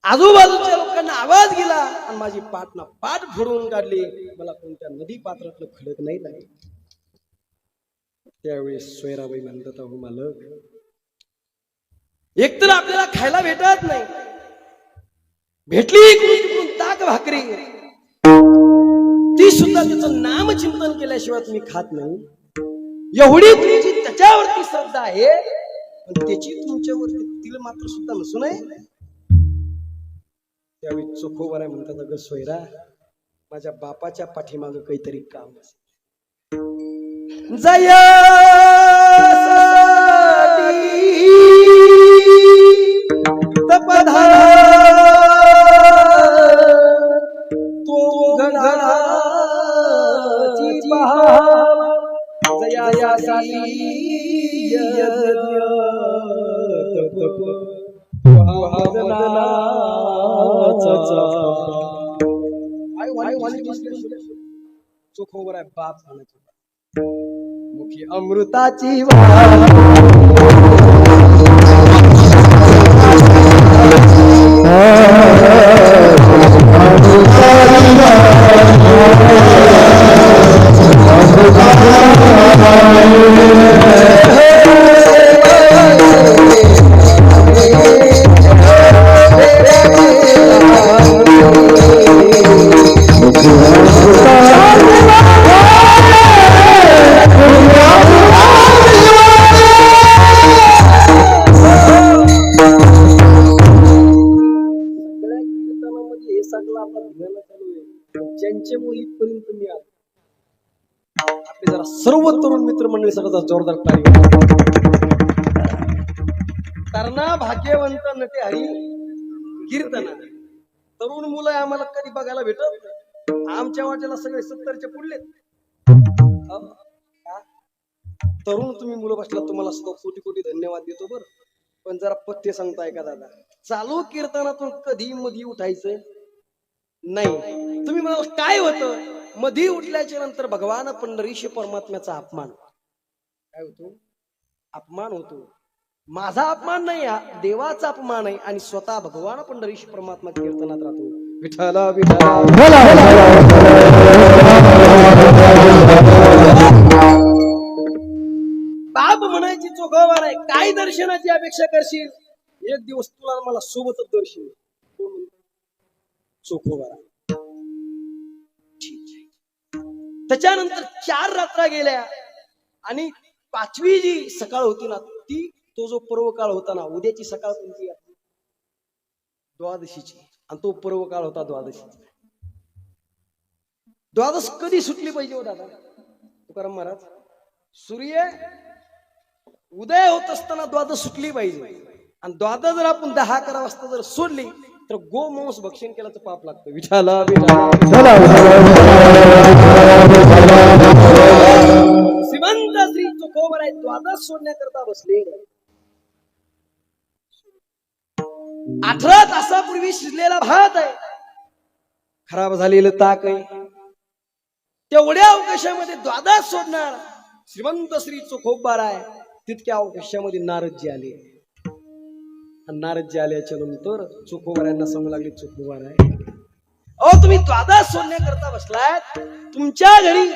आजूबाजूच्या लोकांना आवाज गेला आणि माझी पाठ फोडून काढली. मला कोणत्या नदी पात्रातलं खडक नाही लागलं. त्यावेळी सोयराबाई म्हणतात, अहो मालक, एकतर आपल्याला खायला भेटत नाही, भेटली इकडून ताक भाकरी, ती सुद्धा त्याचं नाम चिंतन केल्याशिवाय तुम्ही खात नाही. एवढी तुमची त्याच्यावरती श्रद्धा आहे, पण त्याची तुमच्यावरती तिल मात्र सुद्धा नसू नये. त्यावेळी चोखोबाराय म्हणतात, अगं सोयरा, माझ्या बापाच्या पाठीमागं काहीतरी काम असेल. जय तपधार तो घडाची पहावा, जयासाठी चोखोबाराय बाप म्हणायचं, मुखी अमृताची ज्यांचे मोहितपर्यंत मी आलो. आपले जरा सर्व तरुण मित्र मंडळी सगळं जोरदार टाळी. तरणा भाग्यवंत नटे हरी कीर्तना. तरुण मुलं आम्हाला कधी बघायला भेटत नाही. आमच्या वाट्याला सगळे 70च्या पुढले. तरुण तुम्ही मुलं बसला, तुम्हाला सुद्धा कोटी कोटी धन्यवाद देतो. बरं, पण जरा पथ्य सांगताय का दादा? चालू कीर्तनातून कधी मधी उठायचं नाही. तुम्ही म्हणाल काय होतं? मधी उठल्याच्या नंतर भगवान पंढरीश परमात्म्याचा अपमान. काय होतो? अपमान होतो. माझा अपमान नाही, हा देवाचा अपमान आहे. आणि स्वतः भगवान पंढरीश परमात्मा कीर्तनात राहतो. विठ्ठला विठ्ठला. बाप म्हणायची चोखोबार आहे, काय दर्शनाची अपेक्षा करशील? एक दिवस तुला मला सोबतच दर्शन. चोखोबार. त्याच्यानंतर 4 रात्रा गेल्या आणि 5वी जी सकाळ होती ना, ती तो जो पर्व काळ होता ना, उद्याची सकाळ कोणती? द्वादशीची. आणि तो पर्व काळ होता द्वादशीचा. द्वादश कधी सुटली पाहिजे हो दादा? तुकाराम महाराज, सूर्य उदय होत असताना द्वादश सुटली पाहिजे. आणि द्वादश जर आपण 10-11 वाजता जर सोडली तर गोमांस भक्षण केल्याचं पाप लागतं. विठाला श्रीमंत श्री चोखोबाराय द्वादश सोडण्याकरता बसले. 18 तासापूर्वी शिजलेला भात आहे, खराब झालेलं ताक आहे. तेवढ्या अवकाशामध्ये द्वादश सोडणार श्रीमंत श्री चोखोबाराय. तितक्या अवकाशामध्ये नारदजी आले. नारदजी आल्याच्या नंतर चोखोबारायांना सांगू लागले, चोखोबाराय, अहो तुम्ही द्वादश सोडण्याकरता बसलात, तुमच्या घरी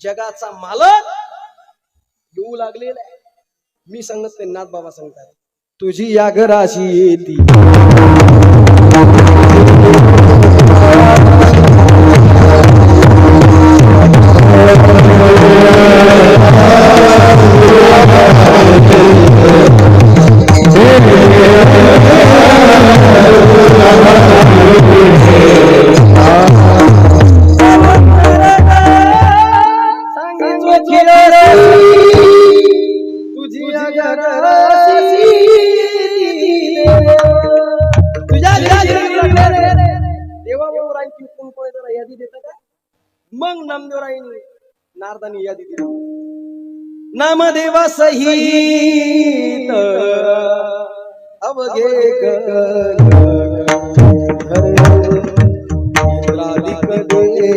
जगाचा मालक येऊ लागलेला आहे. मी सांगत नाही, नाथ बाबा सांगतात, तुझी या घराशी येती मग नामदेवरायांनी नारदानी यादी दिली. नामदेवा सहित अवघे इंद्रादिक देव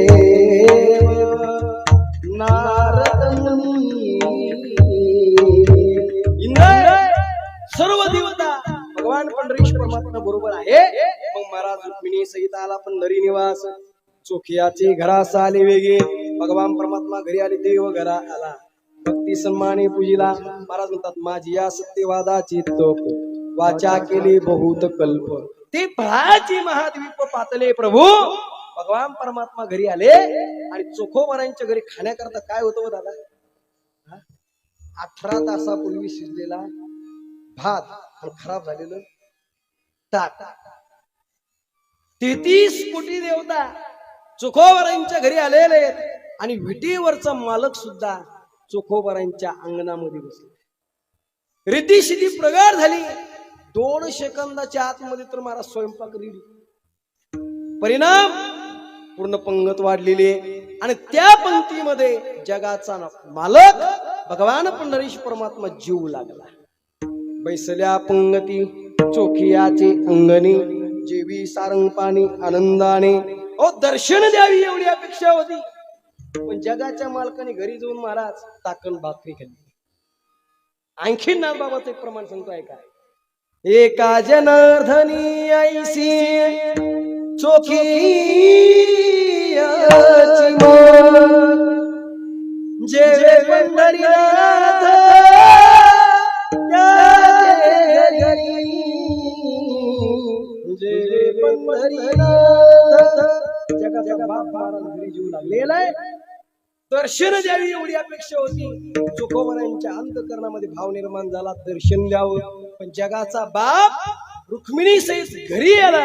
सर्व देवता भगवान पंढरीश परमात्मा बरोबर आहे. मग महाराज रुक्मिणी सहित आला पंढरी निवास. चोखियाचे घरास आले वेगे. भगवान परमात्मा घरी आले, देव घरा आला. भक्ती सन्माने पूजिला. महाराज म्हणतात माझी या सत्यवादाची तोप वाचा केली बहुत कल्प. ते फळाची महाद्वीप पातले प्रभू. भगवान परमात्मा घरी आले आणि चोखोबारांच्या घरी खाण्याकरता काय होतं दादा? 18 तासापूर्वी शिजलेला भात आणि खराब झालेलं ताक. 33 कोटी देवता चोखोबारांच्या घरी आलेले आणि विटीवरचा मालक सुद्धा चोखोबारांच्या अंगणामध्ये बसले. रीतीशिधी प्रगार झाली. 2 सेकंदाच्या आतमध्ये तर मला स्वयंपाक रेडी. परिणाम पूर्ण पंगत वाढलेली आणि त्या पंक्तीमध्ये जगाचा मालक भगवान पंढरीश परमात्मा जीव लागला. बैसल्या पंगती चोखियाचे अंगणी. जेवी सारंग पाणी आनंदाने. ओ दर्शन द्यावी एवढी अपेक्षा होती. पण जगाच्या मालकाने घरी जाऊन महाराज ताकण भाकरी खाल्ली. आणखीन नाथबाबाचं एक प्रमाण सांगतो ऐका. एका जनार्दनी ऐसी चोखियाची मान. जेवे पंढरीनाथ त्याचे घरी. जेवे पंढरीनाथ. जगाचा बाप महाराज घरी जीव लागलेला आहे. दर्शन द्यावी एवढी अपेक्षा होती. चोखोबारांच्या अंतःकरणामध्ये भाव निर्माण झाला दर्शन द्यावं. पण जगाचा बाप रुक्मिणी सहित घरी आला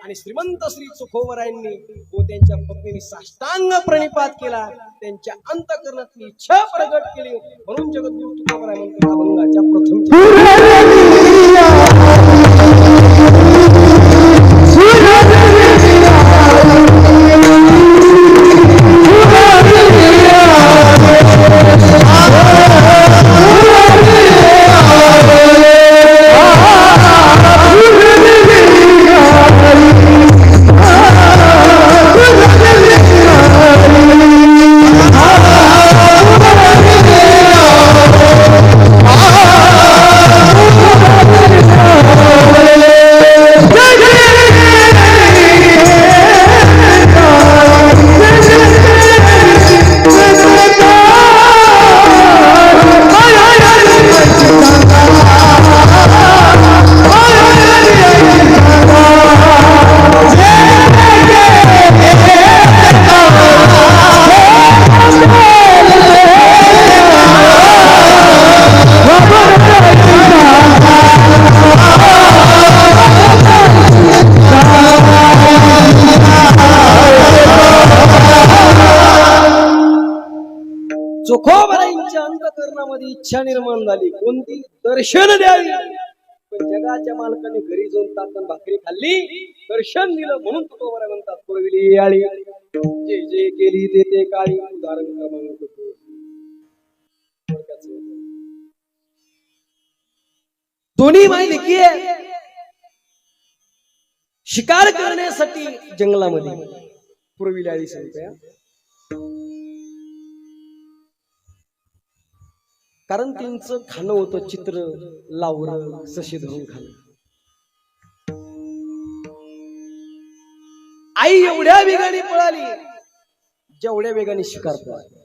आणि श्रीमंत श्री चोखोबारांनी व त्यांच्या पत्नीने साष्टांग प्रणिपात केला. त्यांच्या अंतःकरणातली इच्छा प्रगट केली. म्हणून जगद्गुरु तुकोबाराय म्हणतात अभंगाच्या प्रथम चोखोबारांच्या अंतःकरणामध्ये इच्छा निर्माण झाली. कोणती? दर्शन द्यावी. पण जगाच्या मालकाने घरी जाऊन ताकण भाकरी खाल्ली. दर्शन दिलं म्हणून तुकोबाराय म्हणतात पुरविली आळी. जे जे केली ते ते काळी. उदाहरण क्रमांक 2. दोन्ही माहिती की शिकार करण्यासाठी जंगलामध्ये पुरविली आळी सांगते. कारण त्यांचं खाणं होतं चित्र लावरं सशी धरून खाणं. आई एवढ्या वेगाने पळाली जेवढ्या वेगाने शिकार पळाली.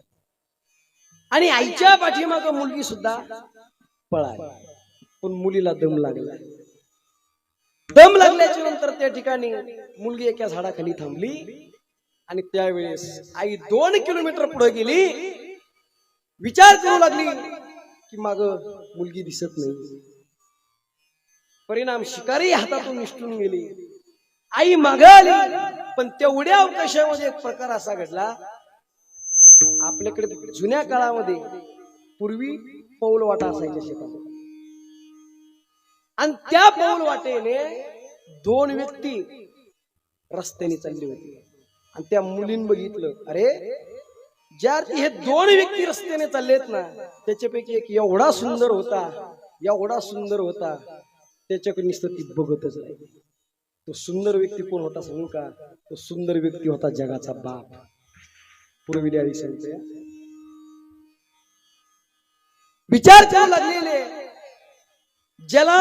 आणि आईच्या पाठीमाग मुलगी सुद्धा पळाली. पण मुलीला दम लागला. दम लागल्याच्या नंतर त्या ठिकाणी मुलगी एका झाडाखाली थांबली. आणि त्यावेळेस आई 2 किलोमीटर पुढे गेली. विचार करू लागली की माग मुलगी दिसत नाही. परिणाम शिकारी हातातून निसटून गेली. आई मागे आली. पण तेवढ्या अवकाशामध्ये एक प्रकार असा घडला. आपल्याकडे जुन्या काळामध्ये पूर्वी पौल वाटा असायच्या शेतात. आणि त्या पौल वाटेने 2 व्यक्ती रस्त्याने चालली होती. आणि त्या मुलीने बघितलं, अरे ज्या हे 2 व्यक्ती रस्त्याने चाललेत ना, त्याच्यापैकी एक एवढा सुंदर होता त्याच्याकडे नुसतं ती बघतच राहिली. तो सुंदर व्यक्ती कोण होता सांगू का? तो सुंदर व्यक्ती होता जगाचा बाप. पूर्वी आळी सांगते. विचार करू लागलेले ज्याला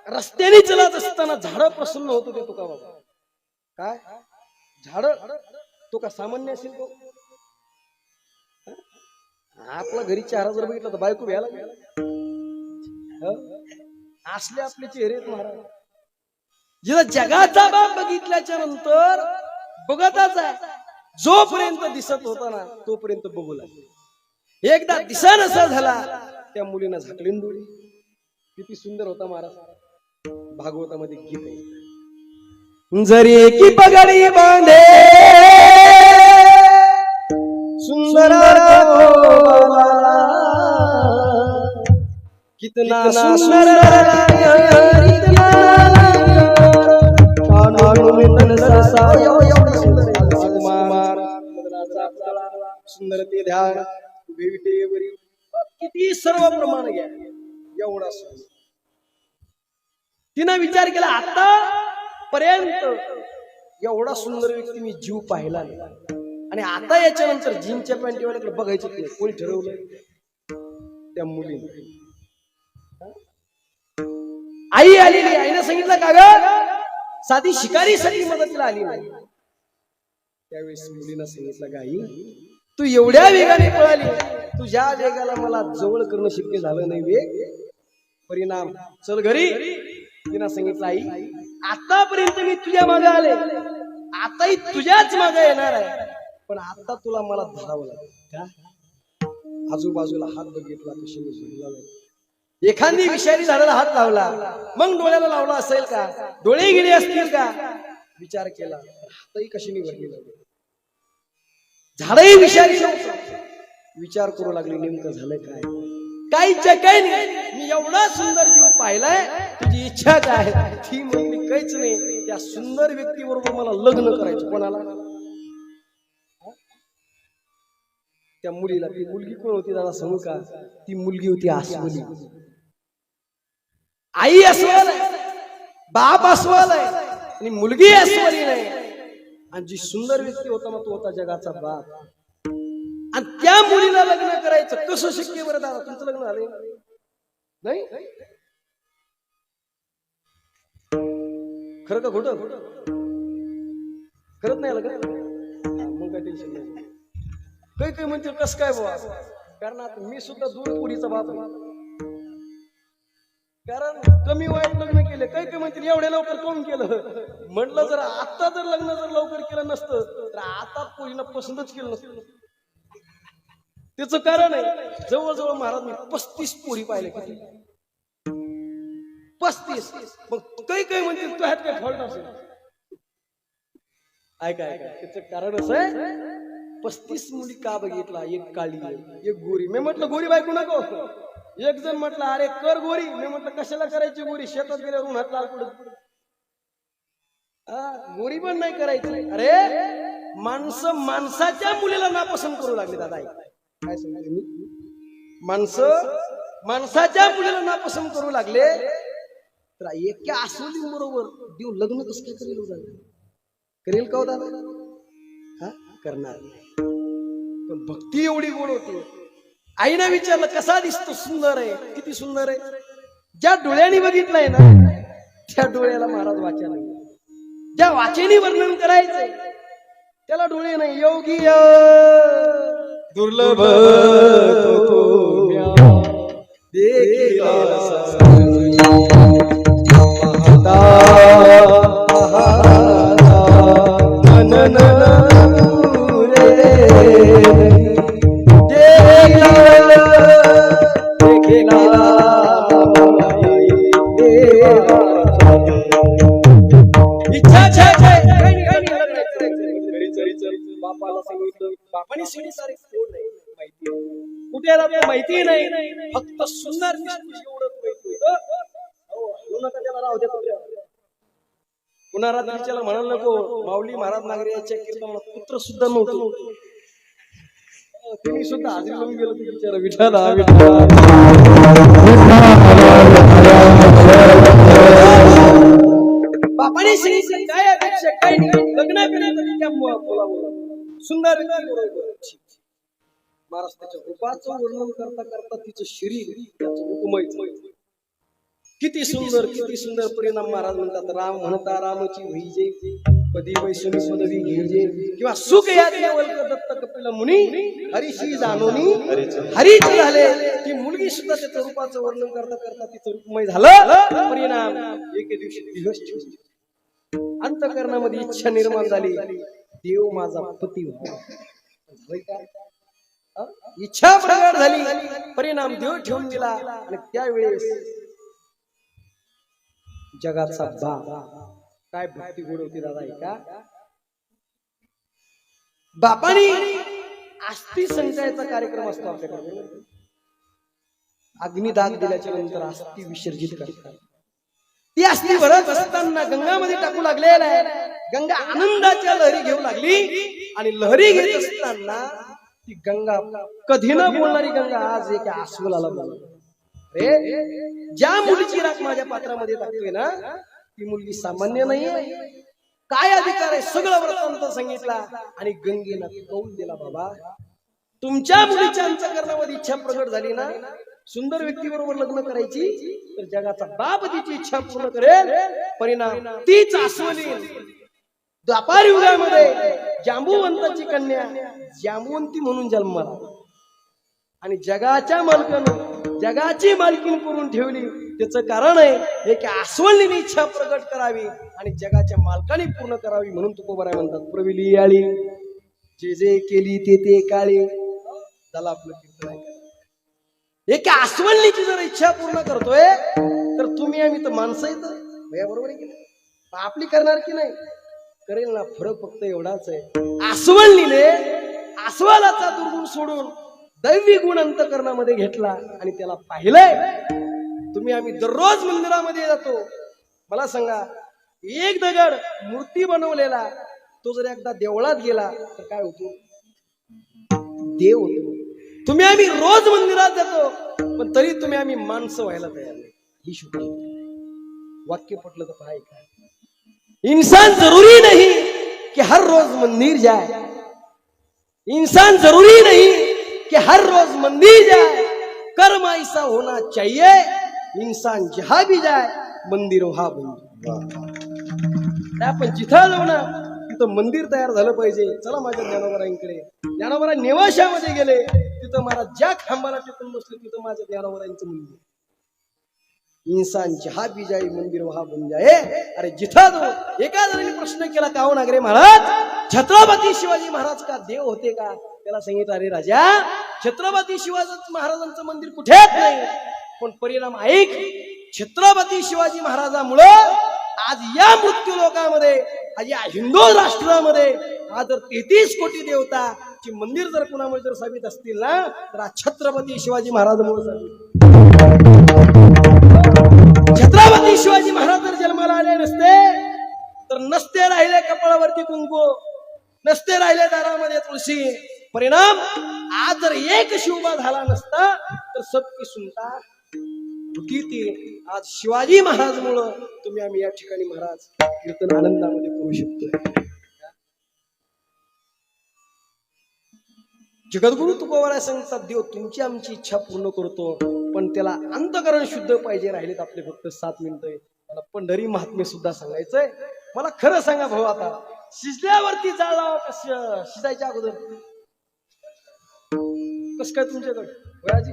रस्त्याने चलत असताना झाड प्रसन्न होत होते तुका बाबा. काय झाड तो का सामान्य असेल तो? आपला घरी 4 जर बघितलं तर बायको घ्यायला असले आपले चेहरे महाराज. जेव्हा जगाचा बाप बघितल्याच्या नंतर बघतच आहे, जोपर्यंत दिसत होता ना तोपर्यंत बघू लागले. एकदा दिसा नसा झाला त्या मुलीनं झाकलीन डोळे. किती सुंदर होता महाराज. भागवतामध्ये गीत आहे, जरी की पगडी बांधे सुंदर कितना सुंदर सुंदर ते ध्यान किती सर्व प्रमाण घ्या एवढा. तिनं विचार केला आता पर्यंत एवढा सुंदर व्यक्ती मी जीव पाहिला नाही, आणि आता याच्यानंतर जीनच्या पॅन्टीवाल्याकडे बघायचं नाही. कोणी ठरवलं? त्या मुलीने. आई आलेली, आईने सांगितलं का ग साधी शिकारीसाठी मदतीला आली नाही. त्यावेळेस मुलीनं सांगितलं का आई तू एवढ्या वेगाने पळाली, तुझ्या वेगाला मला जवळ करणं शक्य झालं नाही. वेग परिणाम चल घरी. तिनं सांगितलं आई आतापर्यंत मी तुझ्या मागे आले, आताही तुझ्याच मागे येणार आहे, पण आता तुला मला धरावं लागेल. का? आजूबाजूला हात बघितला कशी झुलला. एखादी विषारी झाडाला हात लावला, मग डोळ्याला लावला असेल का? डोळे गेले असतील का? विचार केला, हातही कशी निवडली लागली. झाडही विषारी विचार करू लागली नेमकं झालं काय? काहीच्या काही नाही, मी एवढा सुंदर जीव पाहिलाय, तुझी इच्छा काय? ती म्हणली काहीच नाही, त्या सुंदर व्यक्तीबरोबर मला लग्न करायचं. कोणाला? त्या मुलीला. ती मुलगी कोण होती दादा सांगू का? ती मुलगी होती अस्वली. आई अस्वल आहे, बाप अस्वल आहे, आणि मुलगी अस्वली नाही. आणि जी सुंदर व्यक्ती होता ना तो होता जगाचा बाप. आणि त्या मुलीला लग्न करायचं कसं शक्य बरं दादा? तुमचं लग्न झालं नाही? खरं का खोटं? खरंच नाही लग्न? मग काय टेन्शन नाही. काही म्हणतील कसं काय बाबा? कारण आता मी सुद्धा दूर पुढीचा बाप आहे. कारण कमी वयात लग्न केले. काही म्हणतील एवढ्या लवकर कोण केलं? म्हटलं जर आता जर लग्न जर लवकर केलं नसतं तर आता पोरीनं पसंतच केलं नसतं. त्याचं कारण आहे जवळजवळ महाराज मी 35 पोरी पाहिले. किती? 35. मग काही म्हणतील तू ह्यात काय फॉल्ट असेल? ऐका त्याचं कारण असं आहे 35 मुली का बघितला? एक काळी एक गोरी. मी म्हटलं गोरी बायको नको. एक जण म्हटलं अरे कर गोरी. मी म्हटलं कशाला करायची गोरी? शेतात गेल्यावर उन्हात लाल पडत. गोरी पण नाही करायची. अरे माणसं माणसाच्या मुलीला नापसंत करू लागले दादा. काय सांगतो मी? माणसं माणसाच्या मुलीला नापसंत करू लागले तर एका अस्वली बरोबर देव लग्न कसं काय करेल का हो दादा? करणार. पण भक्ती एवढी गोड होती. आईने विचारलं कसा दिसतो? सुंदर आहे. किती सुंदर आहे? ज्या डोळ्याने बघितलंय ना त्या डोळ्याला महाराज वाचा नाही. ज्या वाचेने वर्णन करायचंय त्याला डोळे नाही. योगी दुर्लभ माहिती नाही. फक्त सुंदर पुन्हा रात्रीच्याला म्हणाल नको माऊली महाराज नागरे याच्या कीर्तनाला पुत्र सुद्धा नव्हतं. त्यांनी सुद्धा हाजरी लावून गेलो. ते बिचारा विठाला बापाने सांगितलं काय अपेक्षा काय नाही. लग्न सुंदर महाराज त्याच्या रूपाचं वर्णन करता करता तिचं शरीर त्याचं रूपमय किती सुंदर परिणाम महाराज म्हणतात. राम म्हणता रामची होईजे, पदी वैष्णवी पदवी घेजे, किंवा सुख या देवल दत्त कपिल मुनी, हरीशी जानोनी हरीच झाले. ती मुलगी सुद्धा त्याच्या रूपाचं वर्णन करता करता तिचं रूपमय झालं. परिणाम एके दिवशी दिवस अंतःकरणामध्ये इच्छा निर्माण झाली, देव माझा पती व्हावा. इच्छा प्रगट झाली, परिणाम देव ठेवून दिला. आणि त्यावेळेस जगाचा काय भक्ती गोड होती दादा. का बापानी अस्थि संचयाचा कार्यक्रम असतो आपल्याकडे. अग्निदान दिल्याच्या नंतर अस्थि विसर्जित करतात. ती अस्थि भरत असताना गंगामध्ये टाकू लागलेला आहे. गंगा आनंदाच्या लहरी घेऊ लागली आणि लहरी घेत असताना ती गंगा, कधी न बोलणारी गंगा, आज एका अस्वलाला बोलली. अरे ज्या मुलीची राख माझ्या पात्रामध्ये टाकतोय ना, ती मुलगी सामान्य नाहीये. काय अधिकार आहे? सगळं वृत्तांत सांगितला आणि गंगेला कौल दिला. बाबा, तुमच्या मुलीच्या अंतःकरणामध्ये इच्छा प्रगट झाली ना, सुंदर व्यक्तीबरोबर लग्न करायची, तर जगाचा बाप तिची इच्छा पूर्ण करेल. परिणाम तीच अस्वली द्वापार युगामध्ये जांबुवंताची कन्या जांबुवंती म्हणून जन्माला आणि जगाच्या मालकानं जगाची मालकीण करून ठेवली. त्याचं कारण आहे की अस्वलीने इच्छा प्रगट करावी आणि जगाच्या मालकाने पूर्ण करावी. म्हणून तुकोबाराय म्हणतात, प्रविली आळी जे जे केली ते ते काळी. त्याला आपलं कीर्तन आहे. एक अस्वलीची जर इच्छा पूर्ण करतोय, तर तुम्ही आम्ही तर माणसं येत बरोबर आहे की नाही? आपली करणार की नाही? करेल ना. फरक फक्त एवढाच आहे, अस्वलीने अस्वलाचा दुर्गुण सोडून दैवी गुण अंतःकरणामध्ये घेतला आणि त्याला पाहिलंय. तुम्ही आम्ही दररोज मंदिरामध्ये जातो. मला सांगा, एक दगड मूर्ती बनवलेला तो जर एकदा देवळात गेला तर काय होतो? देव होतो. तुम्ही आम्ही रोज मंदिरात जातो, पण तरी तुम्ही आम्ही माणसं व्हायला तयार नाही. ही शुद्धी वाक्य पटलं तर पाहाय का? इंसान जरूरी नहीं कि हर रोज मंदिर जाए, इंसान जरूरी नहीं कि हर रोज मंदिर जाए, कर्म ऐसा होना चाहिए इंसान जहां भी जाए मंदिर वहां बन. आपण जिथं जाऊ ना तिथं मंदिर तयार झालं पाहिजे. चला माझ्या ज्ञानोबरांकडे. ज्ञानोबरा नेवाशामध्ये गेले, तिथं महाराज ज्या खांबाला टिकून बसले तिथं माझ्या ज्ञानोबरांचं मंदिर. इंसान जहां भी जाए मंदिर वहां बन जाए. अरे जिथं जाऊ. एका जणांनी प्रश्न केला, का हो नागरे महाराज, छत्रपती शिवाजी महाराज का देव होते का? त्याला सांगितलं, अरे राजा, छत्रपती शिवाजी महाराजांचं मंदिर कुठेच नाही, पण परिणाम ऐक, छत्रपती शिवाजी महाराजांमुळं आज या मृत्यू लोकांमध्ये, आज या हिंदू राष्ट्रामध्ये आज जर 33 कोटी देवता ची मंदिर जर कुणामुळे जर साबित असतील ना, तर आज छत्रपती शिवाजी महाराजांमुळे. छत्रपती शिवाजी महाराज जर जन्माला आले नसते, तर नसते राहिले कपाळावरती कुंकू, नसते राहिले दारामध्ये तुळशी. परिणाम आज जर एक शिवबा झाला नसता, तर सबकी सुनता होती ती. आज शिवाजी महाराज मुळे तुम्ही आम्ही या ठिकाणी महाराज कीर्तन आनंदामध्ये करू शकतो. जगद्गुरु तुकोबाराय सांगतात, देव तुमची आमची इच्छा पूर्ण करतो, पण त्याला अंतःकरण शुद्ध पाहिजे. राहिलेत आपले फक्त 7 मिनिटं. मला पंढरी महात्म्य सुद्धा सांगायचंय. मला खरं सांगा भाऊ, आता शिजल्यावरती जाळ लावा कसं? शिजायच्या अगोदर कस काय तुमच्याकडे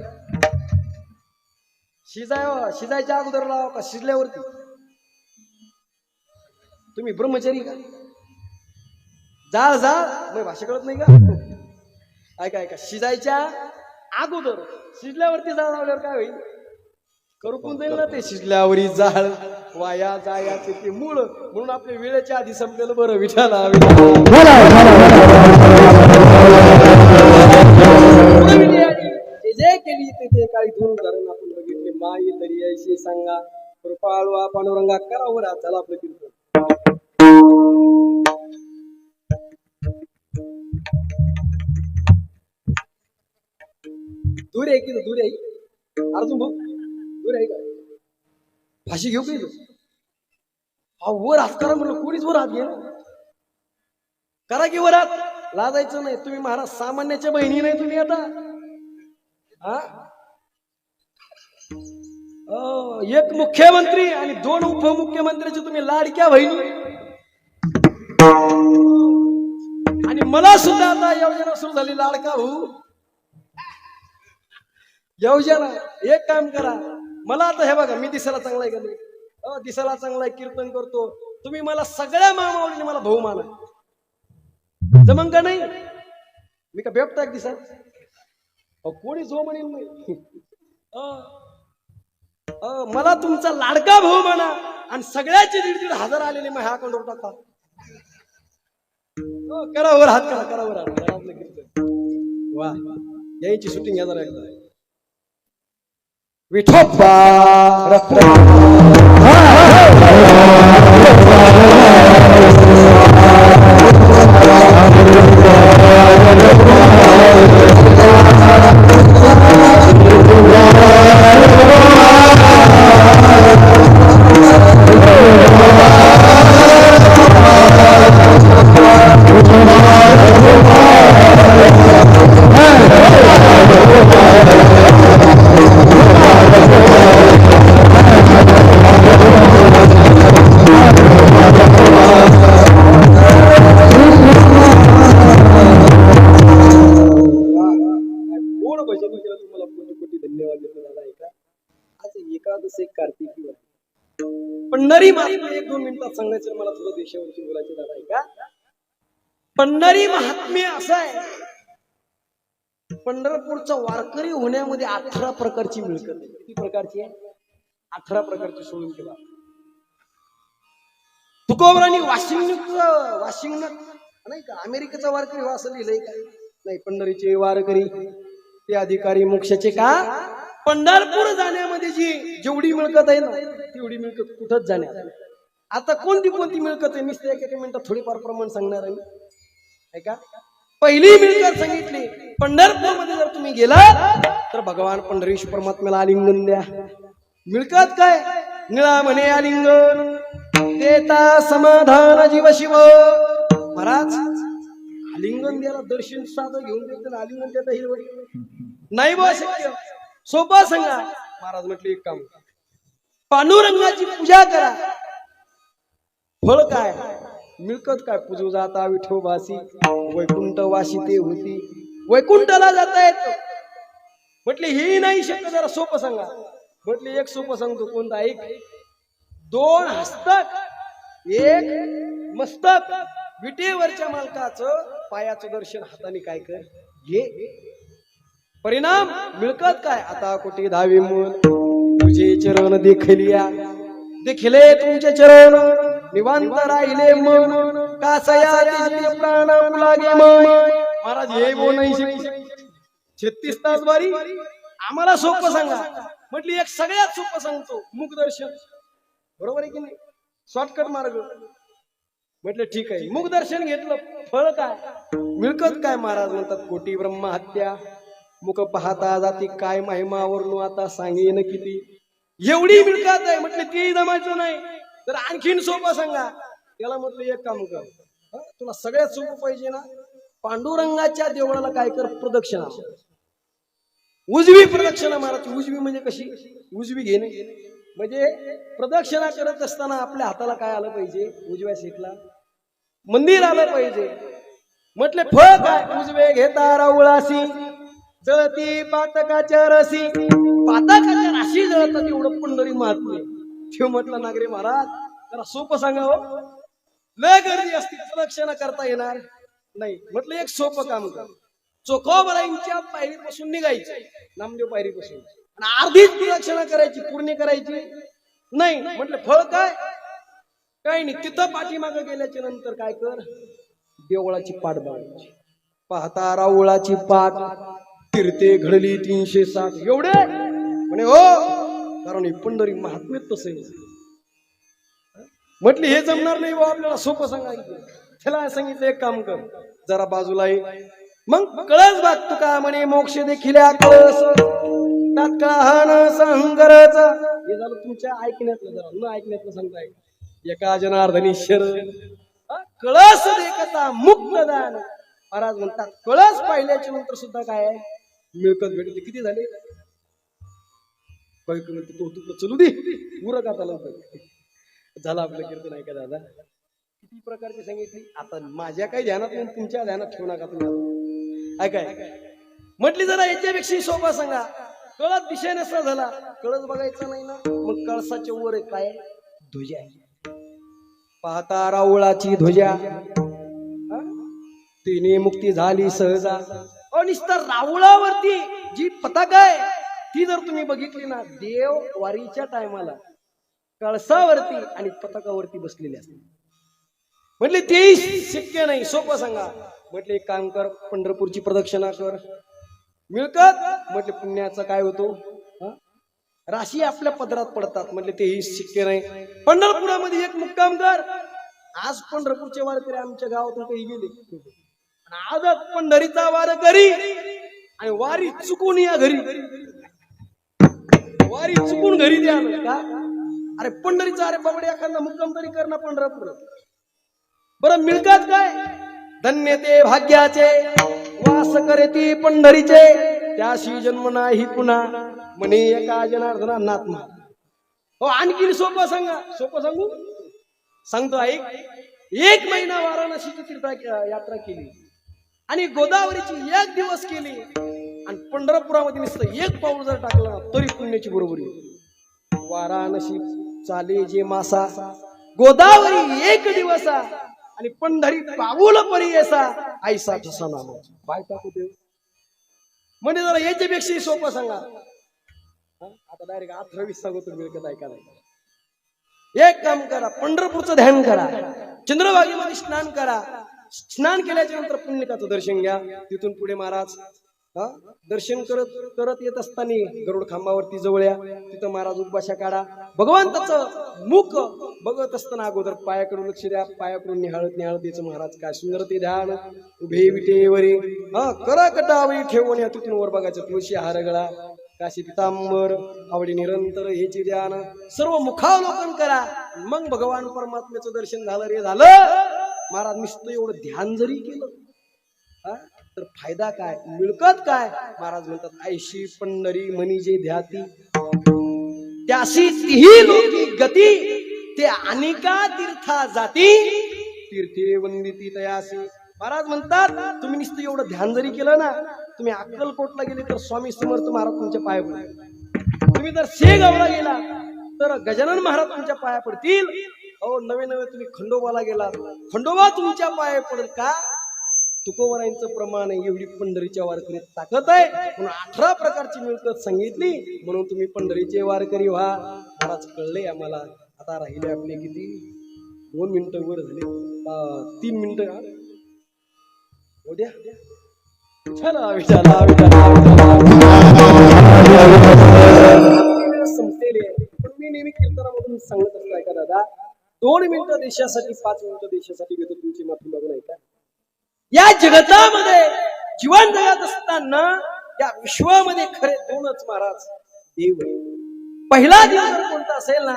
शिजायच्या अगोदर लावा का शिजल्यावरती? तुम्ही ब्रह्मचारी का? जाळ मग भाषा कळत नाही का? ऐका, शिजायच्या अगोदर, शिजल्यावरती जाळ लावल्यावर काय होईल? करून जाईल ना ते. शिजल्यावरी जाळ वाया जायाचे ते मूळ. म्हणून आपल्या वेळेच्या आधी संपलेलं बरं. विठाला जे केली ते काही दोन उदाहरण आपण बघितले. माई तरी ऐशी सांगा, कृपाळू पांडुरंगा करावर हात झाला आपलं कीर्तन. दूर आहे की दूर आहे अर्जुन भाऊ? दूर आहे का? फाशी घेऊ काही वर हात करा म्हणलं, कोणीच वर हात घे ना. करा की वर हात, लाजायचं नाही. तुम्ही महाराज सामान्याच्या बहिणी नाही तुम्ही आता. हा एक मुख्यमंत्री आणि 2 उपमुख्यमंत्र्याचे तुम्ही लाडक्या बहिणी, आणि मला सुद्धा आता योजना सुरू झाली लाडका भाऊ योजना. एक काम करा, मला आता हे बघा, मी दिसायला चांगला आहे का नाही? दिसायला चांगला आहे, कीर्तन करतो, तुम्ही मला सगळ्या मामावळीने मला भाऊ माना, जमन का नाही? मी का बेपटाक दिसा? कोणी जो म्हणेल नाही. मला तुमचा लाडका भाऊ म्हणा आणि सगळ्याचे 1,500 आलेले मग ह्या अकाउंटवर टाका. करावर हात करा, करावर हात. वा, यायची शूटिंग या जरा एकदा. विठोबा पंढरी महात्मा 1-2 मिनिटात सांगायचं मला, थोडं देशावरती बोलायचं दादा आहे का? पंढरी महात्म्य असं आहे, पंढरपूरचा वारकरी होण्यामध्ये 18 प्रकारची मिळकत आहे. किती प्रकारची आहे? 18 प्रकारची सोडून ठेवा. तुकोबरांनी वाशिंग नाही का अमेरिकेचा वारकरी हो असं लिहिलंय का? नाही, पंढरीचे वारकरी ते अधिकारी मोक्षाचे का? पंढरपूर जाण्यामध्ये जेवढी मिळकत आहे ना, तेवढी मिळकत कुठंच जाण्यात. आता कोणती मिळकत आहे नुसते एका मिनिटात थोडीफार प्रमाण सांगणार आहे का? पहिली मिळकत सांगितली, पंढरपूर मध्ये जर तुम्ही गेला तर भगवान पंढरीश परमात्म्याला आलिंगन द्या. मिळकत काय? निळा म्हणे आलिंगन देता समाधान जीव शिव. महाराज आलिंगन द्यायला दर्शन साधं घेऊन देत, आलिंगन देता हिरवळ नाही बा शक्य. सोपा सांगा. महाराज म्हटले एक काम, पांडुरंगाची पूजा करा. फळ काय? मिळकत काय? पूजू जाता विठोबासी वैकुंठ वासी ते होती, वैकुंठाला जाता येत. म्हटले हे नाही शक्य, जरा सोपं सांगा. म्हटले एक सोपं सांगतो. कोणता? एक 2 हस्तक 1 मस्तक. विटेवरच्या मालकाचं पायाचं दर्शन हाताने काय कर घे. परिणाम मिळकत काय? आता कोटी धावी मन तुझे चरण देखलिया, देखले तुमचे चरण निवांत राहिले मन, कासया तिचे प्राण लागे मन. महाराज हे बोल नाही 36 तास वारी आम्हाला सोपं सांगा. म्हटली एक सगळ्यात सोपं सांगतो, मुखदर्शन. बरोबर आहे की नाही? शॉर्टकट मार्ग. म्हटलं ठीक आहे, मुखदर्शन घेतलं. फळ काय? मिळकत काय? महाराज म्हणतात कोटी ब्रह्म हत्या, मुख पाहता जाती काय महिमावरून आता सांगेन किती. एवढी मिळकत आहे. म्हटलं ती जमायचं नाही तर आणखीन सोपं सांगा. त्याला म्हटलं एक काम कर, तुला सगळ्यात सोपं पाहिजे ना, पांडुरंगाच्या देवळाला काय कर? प्रदक्षिणा. उजवी प्रदक्षिणा मारायची. उजवी म्हणजे कशी? उजवी घेणे म्हणजे प्रदक्षिणा करत असताना आपल्या हाताला काय आलं पाहिजे? उजव्या सीटला मंदिर आलं पाहिजे. म्हटले फळ काय? उजवे घेता राऊळासी जळती पातकाच्या रसी. पातकाच्या राशी जळतात एवढं पंढरी महात्म्य. ठेव म्हटलं नागरे महाराज जरा सोपं सांगावं. लय गर्दी असते, प्रदक्षिणा करता येणार नाही. म्हटलं एक सोपं काम कर, चोखोबराईंच्या पायरीपासून निघायचं, नामदेव पायरीपासून, आणि अर्धीच प्रदक्षिणा करायची, पूर्ण करायची नाही. म्हटलं फळ काय? काही नाही. तिथं पाठीमागे गेल्याच्या नंतर काय कर? देवळाची पाठ बांधायची. पाहता राऊळाची पाठ कीर्ते घडली 360. एवढे म्हणे हो, कारण हे पंढरी महात्म्य तसं. म्हटली हे जमणार नाही बा आपल्याला, सोपं सांगायचं. त्याला सांगितलं एक काम कर, जरा बाजूला ये. मग कळस बाग तुका म्हणे मोक्ष देखील कळस तात्काळ संगरचा. हे झालं तुमच्या ऐकण्यातलं, जरा न ऐकण्यातलं सांगताय. एका जनार्दनी शरण कळस देखता मुक्त दान. महाराज म्हणतात कळस पाहिल्याच्या नंतर सुद्धा काय आहे? मिळकत भेटली. किती झाले? काही म्हणते तो तुला चलू दे उरक आता लवकर. झालं आपलं कीर्तन ऐका दादा. किती प्रकारची सांगितली. आता माझ्या काही ध्यानात नाही, तुमच्या ध्यानात ठेवू नका तुम्ही. ऐकाय म्हटली जरा याच्यापेक्षा सोपा सांगा. कळत दिशा नसला झाला, कळत बघायचं नाही ना, मग कळसाच्या वर काय ध्वजा पाहता राऊळाची ध्वजा. तिने मुक्ती झाली सहजा. निस्तर राऊळावरती जी पताका आहे ती जर तुम्ही बघितली ना, देव वारीच्या टायमाला कळसावरती आणि पताकावरती बसलेले असते. म्हटले तेही शक्य नाही, सोपं सांगा. म्हटले एक काम कर, पंढरपूरची प्रदक्षिणा कर. मिळकत म्हटले पुण्याचा काय होतो, राशी आपल्या पदरात पडतात. म्हटले तेही शक्य नाही. पंढरपुरामध्ये एक मुक्काम कर. आज पंढरपूरचे वारकरी आमच्या गावातून काही गेले, आज पंढरीचा वारकरी आणि वारी चुकून या घरी, वारी चुकून घरी द्या का. अरे पंढरीचा, अरे बाबडे एखादा मुक्काम तरी कर ना पंढरपूर. बरं मिळकत काय, धन्य ते भाग्याचे वास करते पंढरीचे, त्याशी जन्म नाही पुन्हा म्हणे एका जनार्दना नात्मा. हो आणखी सोपं सांगा, सोपं सांगू सांगतो ऐक. 1 महिना वाराणसीची तीर्थ यात्रा केली आणि गोदावरीची 1 दिवस केली आणि पंढरपुरामध्ये नुसतं 1 पाऊल जर टाकला तरी पुण्याची बरोबरी. वाराणसी चाले जे मासा, गोदावरी 1 दिवसा आणि पंढरी पाऊल परियसा ऐसा ठसा नाम. बाय टाकू देव म्हणजे जरा याच्यापेक्षा सोपं सांगा. आता डायरेक्ट 18-20 सांगतो मिळकत ऐकायला. एक काम करा, पंढरपूरचं ध्यान करा, चंद्रभागेमध्ये स्नान करा. स्नान केल्याच्या नंतर पुण्यकाचं दर्शन घ्या. तिथून पुढे महाराज दर्शन करत करत येत असताना गरुड खांबावरती जवळ्या, तिथं महाराज उपाशा काढा. भगवंताचं मुख बघत असताना अगोदर पायाकडून लक्ष द्या. पायाकडून निहाळत निहाळत याचं महाराज काय सुंदर ते ध्यान. उभे विटेवरी करा कटावरी ठेवून या, तिथून वर बघायचं तुळशी हारगळा, काशी पितांबर आवडी निरंतर हेचे ध्यान. सर्व मुखावलोकन करा. मग भगवान परमात्म्याचं दर्शन झालं रे झालं. महाराज नुसतं एवढं ध्यान जरी केलं तर फायदा काय, मिळकत काय. महाराज म्हणतात ऐशी पंढरी म्हणी जे ध्याती, त्याशी तीही लोकी गती, ते अनिका तीर्था जाती, तीर्थे वंदिती तयासी. महाराज म्हणतात तुम्ही नुसतं एवढं ध्यान जरी केलं ना, तुम्ही अक्कलकोटला गेले तर स्वामी समर्थ महाराज तुमच्या पाया पडतील. तुम्ही जर शेगावला गेला तर गजानन महाराज तुमच्या पाया पडतील. अहो नवे नवे तुम्ही खंडोबाला गेला, खंडोबा तुमच्या पाया पडेल का. तुकोबरायांचं प्रमाण आहे, एवढी पंढरीच्या वारकरी ताकद आहे. म्हणून 18 प्रकारची मिळकत सांगितली, म्हणून तुम्ही पंढरीचे वारकरी व्हा. महाराज कळले आम्हाला. आता राहिले आपले किती 2 मिनिटं वर झाले, 3 मिनिटं उद्या संपलेले. पण मी नेहमी कीर्तनामधून सांगत असतो ऐका दादा, 2 मिनिटं देशासाठी, 5 मिनिटं देशासाठी घेतो. तुमची माफी मागून ऐका. या जगतामध्ये जीवन जगत असताना या विश्वामध्ये खरे 2च महाराज देव आहे. पहिला देव जर कोणता असेल ना,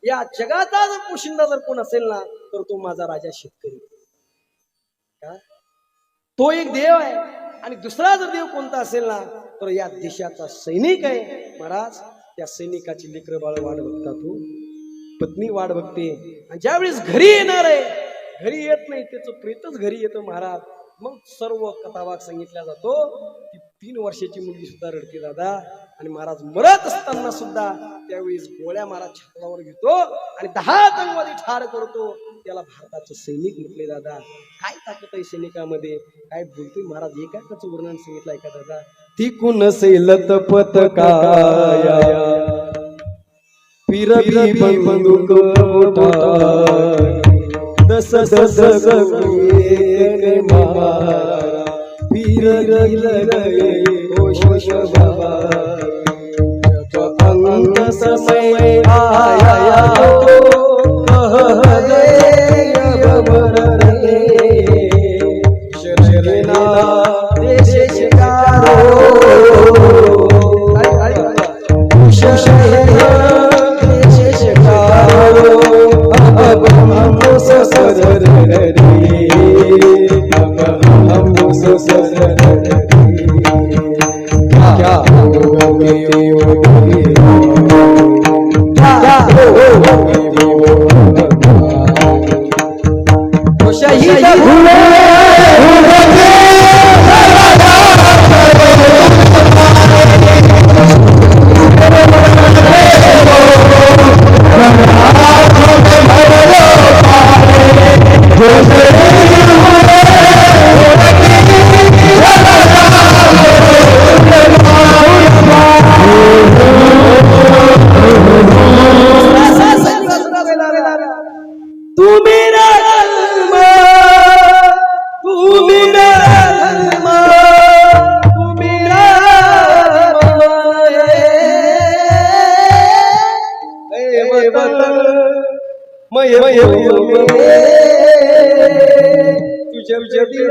या जगाचा जर पोशिंदा जर कोण असेल ना, तर तो माझा राजा शेतकरी. तो एक देव आहे. आणि दुसरा जर देव कोणता असेल ना, तर या देशाचा सैनिक आहे. महाराज त्या सैनिकाची लेकरं बाळ वाट बघतात, हो पत्नी वाट बघते. आणि ज्यावेळेस घरी येणार आहे, घरी येत नाही, त्याचं प्रेतच घरी येतं महाराज. मग सर्व कथाभाग सांगितला जातो. ती 3 वर्षाची मुलगी सुद्धा रडते दादा. आणि महाराज मरत असताना सुद्धा त्यावेळेस गोळ्या महाराज छातावर घेतो आणि 10 आतंकवादी ठार करतो. त्याला भारताचं सैनिक म्हटले दादा. काय ताकद आहे सैनिकामध्ये, काय बोलतोय महाराज. एकाच वर्णन सांगितलं ऐका दादा. ती कुण सैलत पतकाया फिरवी बंदूक मोठा, दस दस गए मारा पीर गए होश बाबा. जब अंत समय आया तो कह दे खबर रे, शरणा देश शिकारो देश शिकारो. अब हम ससुर रे, अब हम ससुर रे, क्या होगे मय तुझ्या दिल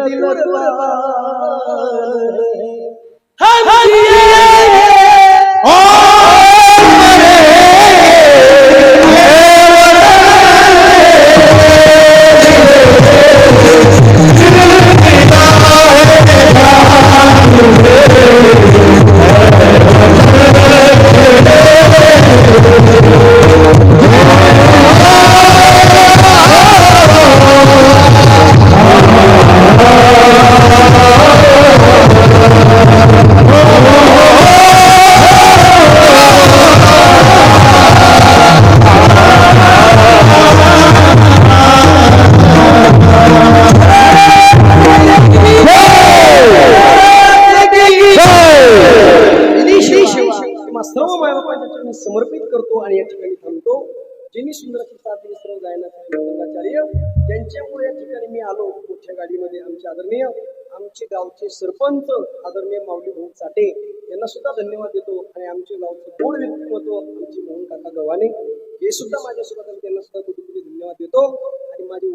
सर्व मायबापांच्या चरणी समर्पित करतो आणि या ठिकाणी थांबतो. ज्यांनी सुंदर अशी साथ दिली सर्व गायनाचार्य ज्यांच्यामुळे या ठिकाणी मी आलो मोठ्या गाडीमध्ये आमचे आदरणीय आमचे गावचे सरपंच आदरणीय माऊली भाऊ चाटे यांना सुद्धा धन्यवाद देतो. आणि आमचे गावचं गोड व्यक्तिमत्व आमचे मोहन काका गव्हाणे हे सुद्धा माझ्यासोबत त्यांना सुद्धा कुठे धन्यवाद देतो. आणि माझे